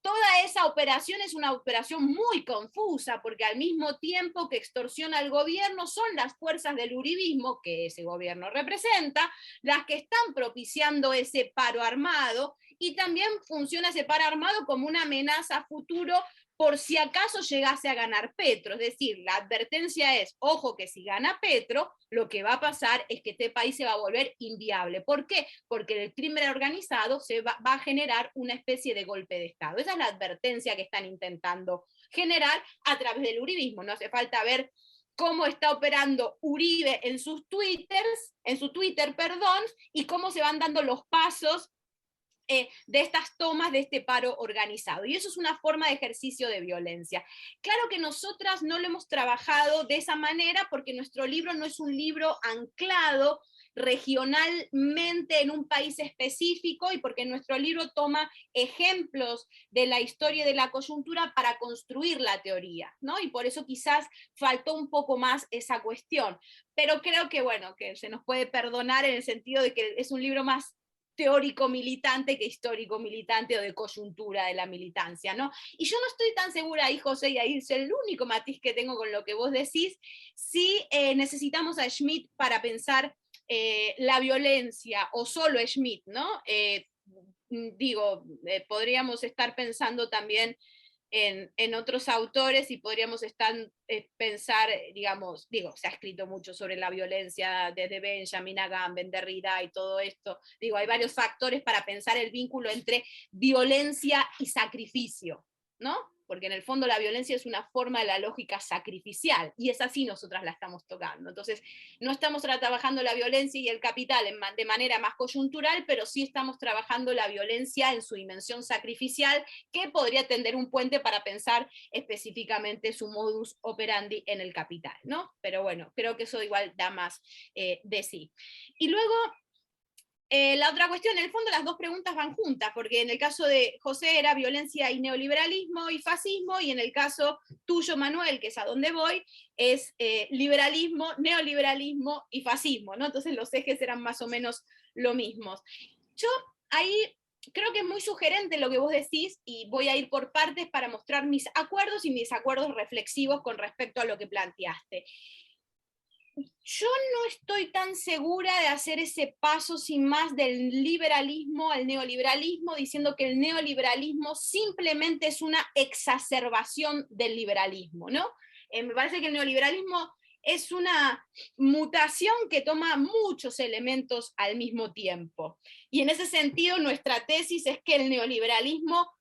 S5: toda esa operación es una operación muy confusa, porque al mismo tiempo que extorsiona al gobierno, son las fuerzas del uribismo, que ese gobierno representa, las que están propiciando ese paro armado, y también funciona ese paro armado como una amenaza a futuro por si acaso llegase a ganar Petro. Es decir, la advertencia es, ojo que si gana Petro, lo que va a pasar es que este país se va a volver inviable. ¿Por qué? Porque el crimen organizado va a generar una especie de golpe de Estado. Esa es la advertencia que están intentando generar a través del uribismo. No hace falta ver cómo está operando Uribe en su Twitter, y cómo se van dando los pasos de estas tomas de este paro organizado. Y eso es una forma de ejercicio de violencia. Claro que nosotras no lo hemos trabajado de esa manera porque nuestro libro no es un libro anclado regionalmente en un país específico, y porque nuestro libro toma ejemplos de la historia y de la coyuntura para construir la teoría, ¿no? Y por eso quizás faltó un poco más esa cuestión. Pero creo que, bueno, que se nos puede perdonar en el sentido de que es un libro más teórico militante que histórico militante o de coyuntura de la militancia, ¿no? Y yo no estoy tan segura ahí, José, y ahí es el único matiz que tengo con lo que vos decís, si necesitamos a Schmitt para pensar la violencia, o solo Schmitt, ¿no? Podríamos estar pensando también en otros autores, y podríamos pensar, se ha escrito mucho sobre la violencia desde Benjamin, Agamben, Derrida y todo esto. Hay varios factores para pensar el vínculo entre violencia y sacrificio, ¿no? porque en el fondo la violencia es una forma de la lógica sacrificial, y es así nosotras la estamos tocando. Entonces, no estamos trabajando la violencia y el capital de manera más coyuntural, pero sí estamos trabajando la violencia en su dimensión sacrificial, que podría tender un puente para pensar específicamente su modus operandi en el capital, ¿no? Pero bueno, creo que eso igual da más de sí. Y luego, la otra cuestión, en el fondo las dos preguntas van juntas, porque en el caso de José era violencia y neoliberalismo y fascismo, y en el caso tuyo, Manuel, que es a donde voy, es liberalismo, neoliberalismo y fascismo, ¿no? Entonces los ejes eran más o menos lo mismo. Yo ahí creo que es muy sugerente lo que vos decís, y voy a ir por partes para mostrar mis acuerdos y mis desacuerdos reflexivos con respecto a lo que planteaste. Yo no estoy tan segura de hacer ese paso sin más del liberalismo al neoliberalismo, diciendo que el neoliberalismo simplemente es una exacerbación del liberalismo, ¿no? Me parece que el neoliberalismo es una mutación que toma muchos elementos al mismo tiempo. Y en ese sentido, nuestra tesis es que el neoliberalismo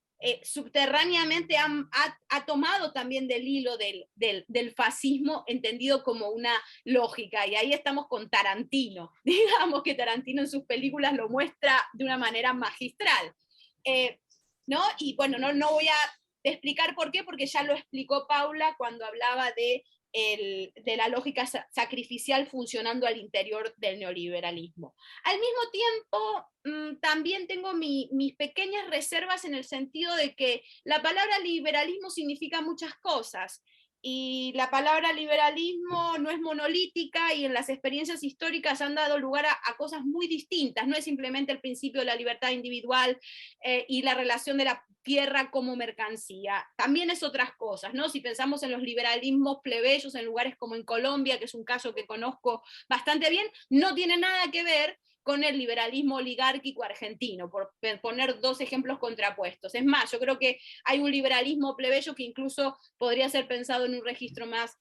S5: subterráneamente ha tomado también del hilo del fascismo, entendido como una lógica, y ahí estamos con Tarantino. Digamos que Tarantino en sus películas lo muestra de una manera magistral. ¿No? Y bueno, no voy a explicar por qué, porque ya lo explicó Paula cuando hablaba de la lógica sacrificial funcionando al interior del neoliberalismo. Al mismo tiempo, también tengo mis pequeñas reservas en el sentido de que la palabra liberalismo significa muchas cosas, y la palabra liberalismo no es monolítica, y en las experiencias históricas han dado lugar a cosas muy distintas. No es simplemente el principio de la libertad individual y la relación de la tierra como mercancía. También es otras cosas, ¿no? Si pensamos en los liberalismos plebeyos en lugares como en Colombia, que es un caso que conozco bastante bien, no tiene nada que ver con el liberalismo oligárquico argentino, por poner dos ejemplos contrapuestos. Es más, yo creo que hay un liberalismo plebeyo que incluso podría ser pensado en un registro más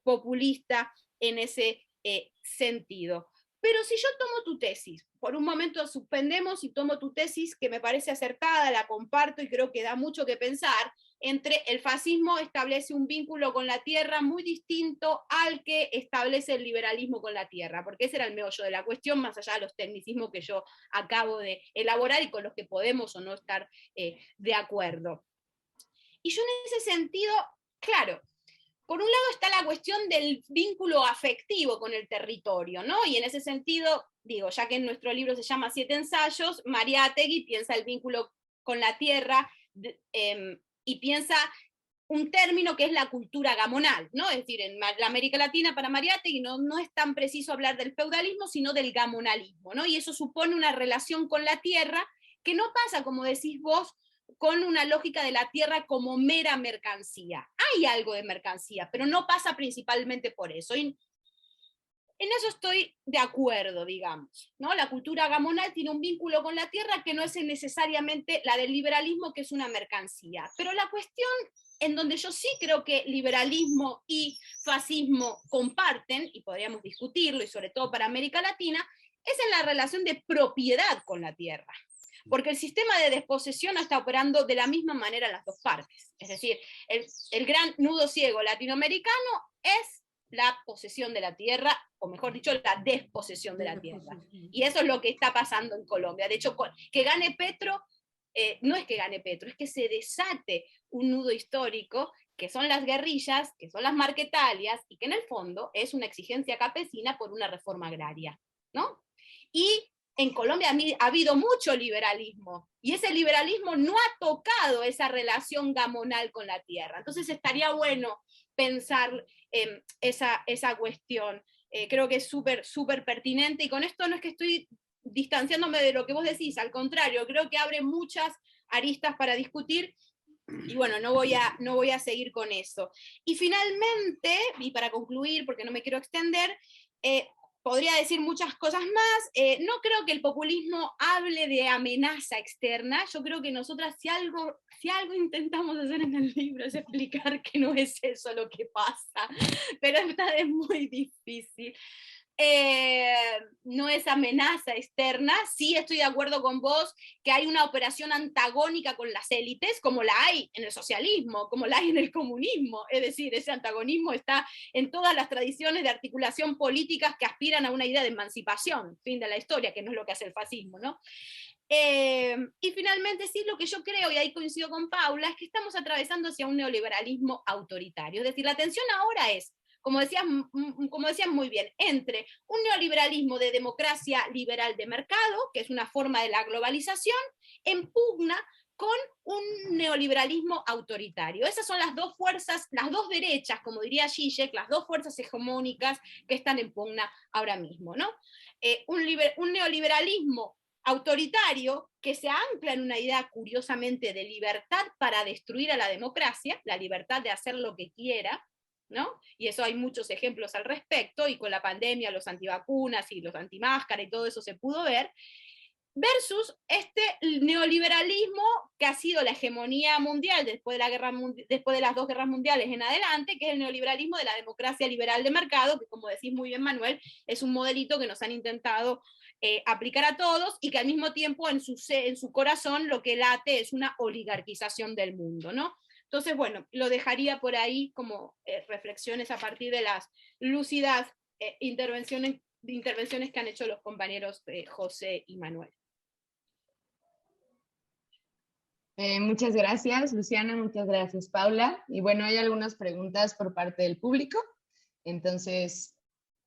S5: populista en ese sentido. Pero si yo tomo tu tesis, por un momento suspendemos y tomo tu tesis, que me parece acertada, la comparto y creo que da mucho que pensar, entre el fascismo establece un vínculo con la tierra muy distinto al que establece el liberalismo con la tierra, porque ese era el meollo de la cuestión, más allá de los tecnicismos que yo acabo de elaborar y con los que podemos o no estar de acuerdo. Y yo en ese sentido, claro, por un lado está la cuestión del vínculo afectivo con el territorio, ¿no? Y en ese sentido, digo, ya que en nuestro libro se llama 7 ensayos, Mariátegui piensa el vínculo con la tierra y piensa un término que es la cultura gamonal, ¿no? Es decir, en la América Latina para Mariátegui no es tan preciso hablar del feudalismo, sino del gamonalismo, ¿no? Y eso supone una relación con la tierra que no pasa, como decís vos, con una lógica de la tierra como mera mercancía. Hay algo de mercancía, pero no pasa principalmente por eso. Y en eso estoy de acuerdo, digamos, ¿no? La cultura gamonal tiene un vínculo con la tierra que no es necesariamente la del liberalismo, que es una mercancía. Pero la cuestión en donde yo sí creo que liberalismo y fascismo comparten, y podríamos discutirlo, y sobre todo para América Latina, es en la relación de propiedad con la tierra. Porque el sistema de desposesión está operando de la misma manera en las dos partes. Es decir, el gran nudo ciego latinoamericano es la posesión de la tierra, o mejor dicho, la desposesión de la tierra. Y eso es lo que está pasando en Colombia. De hecho, que gane Petro, no es que gane Petro, es que se desate un nudo histórico, que son las guerrillas, que son las marquetalias, y que en el fondo es una exigencia campesina por una reforma agraria, ¿no? Y en Colombia ha habido mucho liberalismo, y ese liberalismo no ha tocado esa relación gamonal con la tierra. Entonces estaría bueno pensar esa cuestión. Creo que es súper pertinente, y con esto no es que estoy distanciándome de lo que vos decís, al contrario, creo que abre muchas aristas para discutir, y bueno, no voy a seguir con eso. Y finalmente, y para concluir, porque no me quiero extender, podría decir muchas cosas más. No creo que el populismo hable de amenaza externa. Yo creo que nosotras, si algo intentamos hacer en el libro, es explicar que no es eso lo que pasa, pero esta es muy difícil. no es amenaza externa. Sí estoy de acuerdo con vos que hay una operación antagónica con las élites, como la hay en el socialismo, como la hay en el comunismo. Es decir, ese antagonismo está en todas las tradiciones de articulación políticas que aspiran a una idea de emancipación, fin de la historia, que no es lo que hace el fascismo, ¿no? Y finalmente, sí, lo que yo creo, y ahí coincido con Paula, es que estamos atravesando hacia un neoliberalismo autoritario. Es decir, la tensión ahora es, como decían muy bien, entre un neoliberalismo de democracia liberal de mercado, que es una forma de la globalización, en pugna con un neoliberalismo autoritario. Esas son las dos fuerzas, las dos derechas, como diría Zizek, las dos fuerzas hegemónicas que están en pugna ahora mismo, ¿no? Un neoliberalismo autoritario que se ancla en una idea curiosamente de libertad para destruir a la democracia, la libertad de hacer lo que quiera, ¿no? Y eso hay muchos ejemplos al respecto, y con la pandemia, los antivacunas y los antimáscara y todo eso se pudo ver, versus este neoliberalismo que ha sido la hegemonía mundial después de las dos guerras mundiales en adelante, que es el neoliberalismo de la democracia liberal de mercado, que, como decís muy bien, Manuel, es un modelito que nos han intentado aplicar a todos, y que al mismo tiempo en su corazón lo que late es una oligarquización del mundo, ¿no? Entonces, bueno, lo dejaría por ahí como reflexiones a partir de las lúcidas intervenciones que han hecho los compañeros José y Manuel.
S1: Muchas gracias, Luciana, muchas gracias, Paula. Y bueno, hay algunas preguntas por parte del público, entonces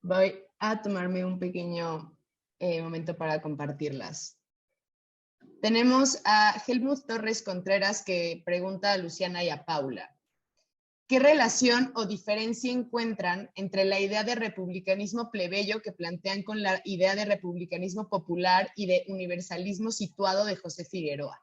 S1: voy a tomarme un pequeño momento para compartirlas. Tenemos a Helmut Torres Contreras, que pregunta a Luciana y a Paula: ¿qué relación o diferencia encuentran entre la idea de republicanismo plebeyo que plantean con la idea de republicanismo popular y de universalismo situado de José Figueroa?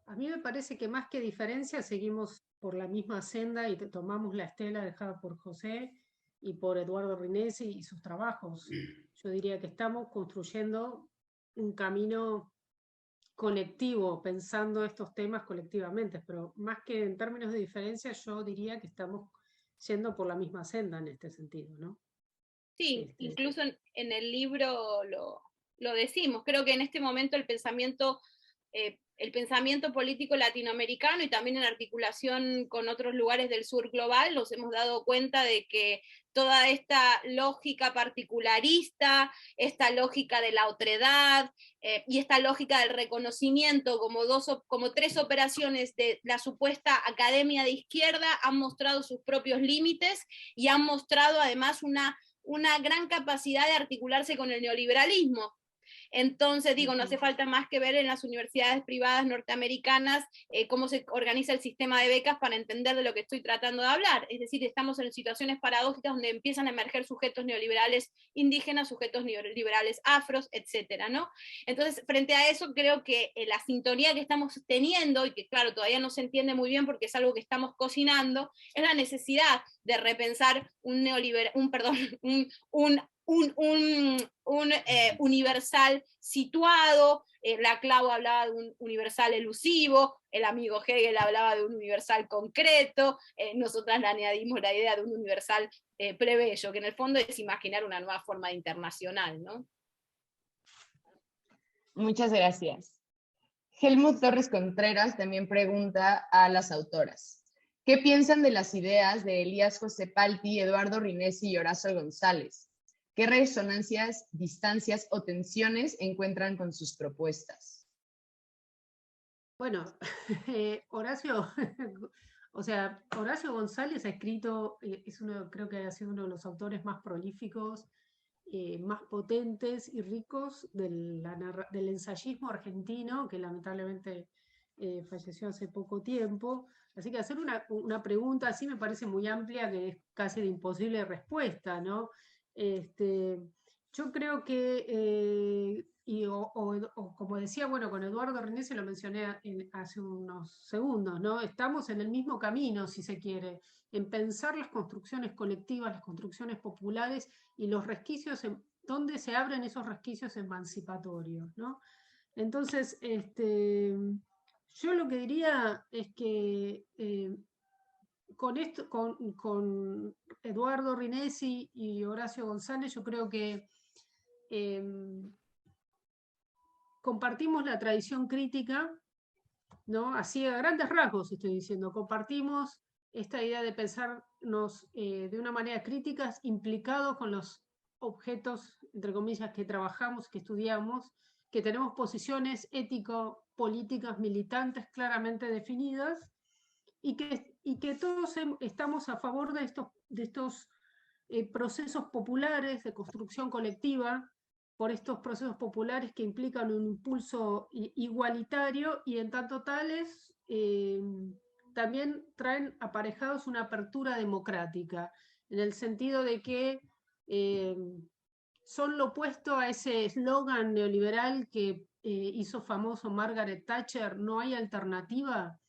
S4: A mí me parece que más que diferencia seguimos por la misma senda y tomamos la estela dejada por José y por Eduardo Rinesi y sus trabajos. Yo diría que estamos construyendo un camino colectivo, pensando estos temas colectivamente, pero más que en términos de diferencia, yo diría que estamos yendo por la misma senda en este sentido, ¿no?
S5: Sí, incluso en el libro lo decimos. Creo que en este momento el pensamiento político latinoamericano, y también en articulación con otros lugares del sur global, nos hemos dado cuenta de que toda esta lógica particularista, esta lógica de la otredad y esta lógica del reconocimiento como tres operaciones de la supuesta academia de izquierda han mostrado sus propios límites, y han mostrado además una gran capacidad de articularse con el neoliberalismo. Entonces, digo, no hace falta más que ver en las universidades privadas norteamericanas cómo se organiza el sistema de becas para entender de lo que estoy tratando de hablar. Es decir, estamos en situaciones paradójicas donde empiezan a emerger sujetos neoliberales indígenas, sujetos neoliberales afros, etcétera, ¿no? Entonces, frente a eso, creo que la sintonía que estamos teniendo, y que claro, todavía no se entiende muy bien porque es algo que estamos cocinando, es la necesidad de repensar un universal situado. La Clau hablaba de un universal elusivo, el amigo Hegel hablaba de un universal concreto, nosotras le añadimos la idea de un universal plebeyo, que en el fondo es imaginar una nueva forma de internacional, ¿no?
S1: Muchas gracias. Helmut Torres Contreras también pregunta a las autoras: ¿qué piensan de las ideas de Elías José Palti, Eduardo Rinesi y Horacio González? ¿Qué resonancias, distancias o tensiones encuentran con sus propuestas?
S4: Bueno, Horacio González ha escrito, creo que ha sido uno de los autores más prolíficos, más potentes y ricos del ensayismo argentino, que lamentablemente falleció hace poco tiempo. Así que hacer una pregunta así me parece muy amplia, que es casi de imposible respuesta, ¿no? Yo creo que, como decía, bueno, con Eduardo Rinesi lo mencioné hace unos segundos, ¿no? Estamos en el mismo camino, si se quiere, en pensar las construcciones colectivas, las construcciones populares y los resquicios, dónde se abren esos resquicios emancipatorios, ¿no? Entonces, Yo lo que diría es que con Eduardo Rinesi y Horacio González, yo creo que compartimos la tradición crítica, ¿no? Así a grandes rasgos estoy diciendo, compartimos esta idea de pensarnos de una manera crítica, implicados con los objetos, entre comillas, que trabajamos, que estudiamos, que tenemos posiciones ético-políticas militantes claramente definidas, y que todos estamos a favor de estos procesos populares de construcción colectiva, por estos procesos populares que implican un impulso igualitario y en tanto tales también traen aparejados una apertura democrática, en el sentido de que son lo opuesto a ese eslogan neoliberal que hizo famoso Margaret Thatcher, no hay alternativa.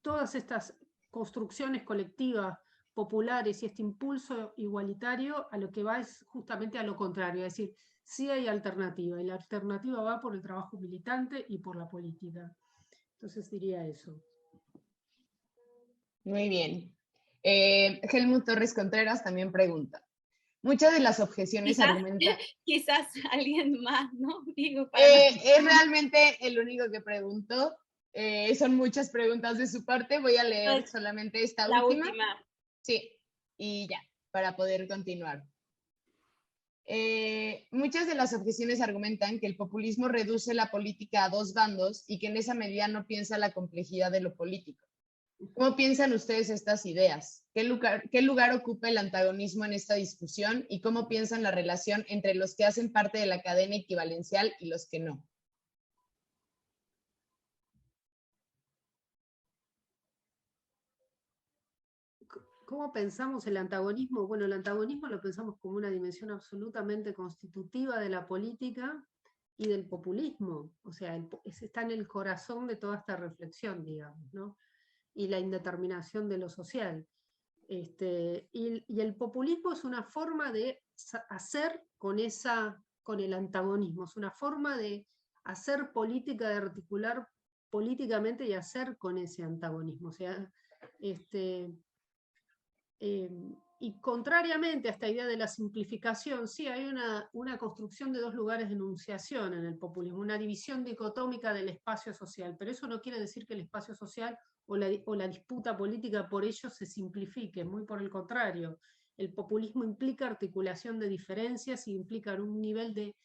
S4: Todas estas construcciones colectivas populares y este impulso igualitario a lo que va es justamente a lo contrario, es decir, sí hay alternativa, y la alternativa va por el trabajo militante y por la política. Entonces diría eso.
S1: Muy bien. Helmut Torres Contreras también pregunta. Muchas de las objeciones argumentan...
S5: Quizás alguien más, ¿no? Digo,
S1: es realmente el único que preguntó. Son muchas preguntas de su parte. Voy a leer solamente esta última. Sí, y ya, para poder continuar. Muchas de las objeciones argumentan que el populismo reduce la política a dos bandos y que en esa medida no piensa la complejidad de lo político. ¿Cómo piensan ustedes estas ideas? ¿Qué lugar ocupa el antagonismo en esta discusión y cómo piensan la relación entre los que hacen parte de la cadena equivalencial y los que no?
S4: ¿Cómo pensamos el antagonismo? Bueno, el antagonismo lo pensamos como una dimensión absolutamente constitutiva de la política y del populismo. O sea, está en el corazón de toda esta reflexión, digamos, ¿no? Y la indeterminación de lo social. Y el populismo es una forma de hacer con el antagonismo, es una forma de hacer política, de articular políticamente y hacer con ese antagonismo. O sea, y contrariamente a esta idea de la simplificación, sí hay una construcción de dos lugares de enunciación en el populismo, una división dicotómica del espacio social, pero eso no quiere decir que el espacio social o la disputa política por ello se simplifique, muy por el contrario. El populismo implica articulación de diferencias y implica un nivel de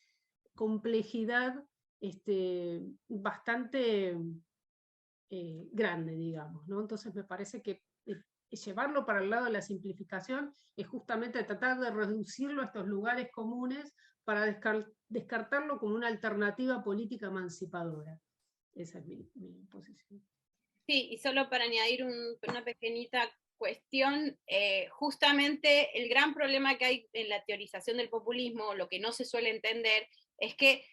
S4: complejidad bastante grande, digamos, ¿no? Entonces me parece que llevarlo para el lado de la simplificación es justamente tratar de reducirlo a estos lugares comunes para descartarlo como una alternativa política emancipadora. Esa es mi posición.
S5: Sí, y solo para añadir una pequeñita cuestión, justamente el gran problema que hay en la teorización del populismo, lo que no se suele entender, es que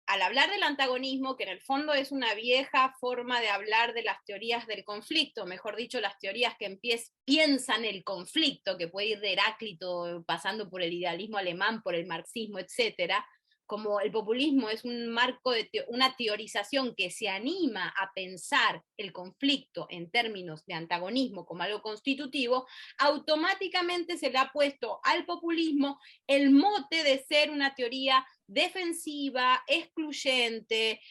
S5: al hablar del antagonismo, que en el fondo es una vieja forma de hablar de las teorías del conflicto, mejor dicho, las teorías que piensan el conflicto, que puede ir de Heráclito, pasando por el idealismo alemán, por el marxismo, etcétera, como el populismo es un marco de una teorización que se anima a pensar el conflicto en términos de antagonismo como algo constitutivo, automáticamente se le ha puesto al populismo el mote de ser una teoría defensiva, excluyente,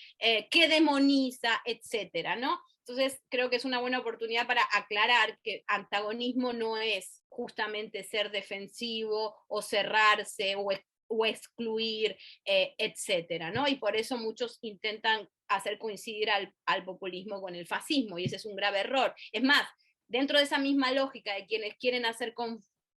S5: que demoniza, etcétera, ¿no? Entonces creo que es una buena oportunidad para aclarar que antagonismo no es justamente ser defensivo o cerrarse o excluir, etcétera, ¿no? Y por eso muchos intentan hacer coincidir al populismo con el fascismo, y ese es un grave error. Es más, dentro de esa misma lógica de quienes quieren hacer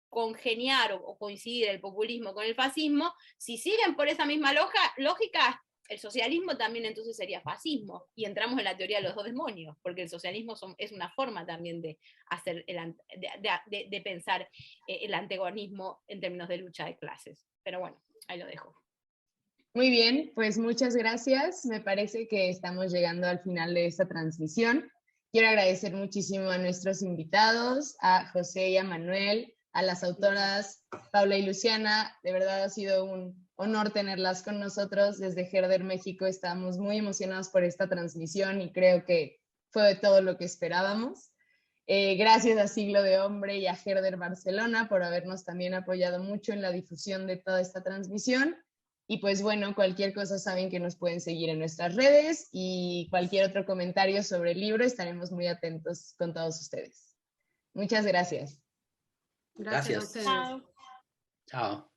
S5: congeniar o coincidir el populismo con el fascismo, si siguen por esa misma lógica, el socialismo también entonces sería fascismo, y entramos en la teoría de los dos demonios, porque el socialismo es una forma también de hacer de pensar el antagonismo en términos de lucha de clases. Pero bueno, ahí lo dejo.
S1: Muy bien, pues muchas gracias. Me parece que estamos llegando al final de esta transmisión. Quiero agradecer muchísimo a nuestros invitados, a José y a Manuel, a las autoras Paula y Luciana. De verdad ha sido un honor tenerlas con nosotros. Desde Herder México estamos muy emocionados por esta transmisión y creo que fue de todo lo que esperábamos. Gracias a Siglo de Hombre y a Herder Barcelona por habernos también apoyado mucho en la difusión de toda esta transmisión. Y pues bueno, cualquier cosa saben que nos pueden seguir en nuestras redes y cualquier otro comentario sobre el libro estaremos muy atentos con todos ustedes. Muchas gracias.
S4: Gracias a
S2: Gracias.
S4: ustedes.
S5: Chao.
S2: Chao.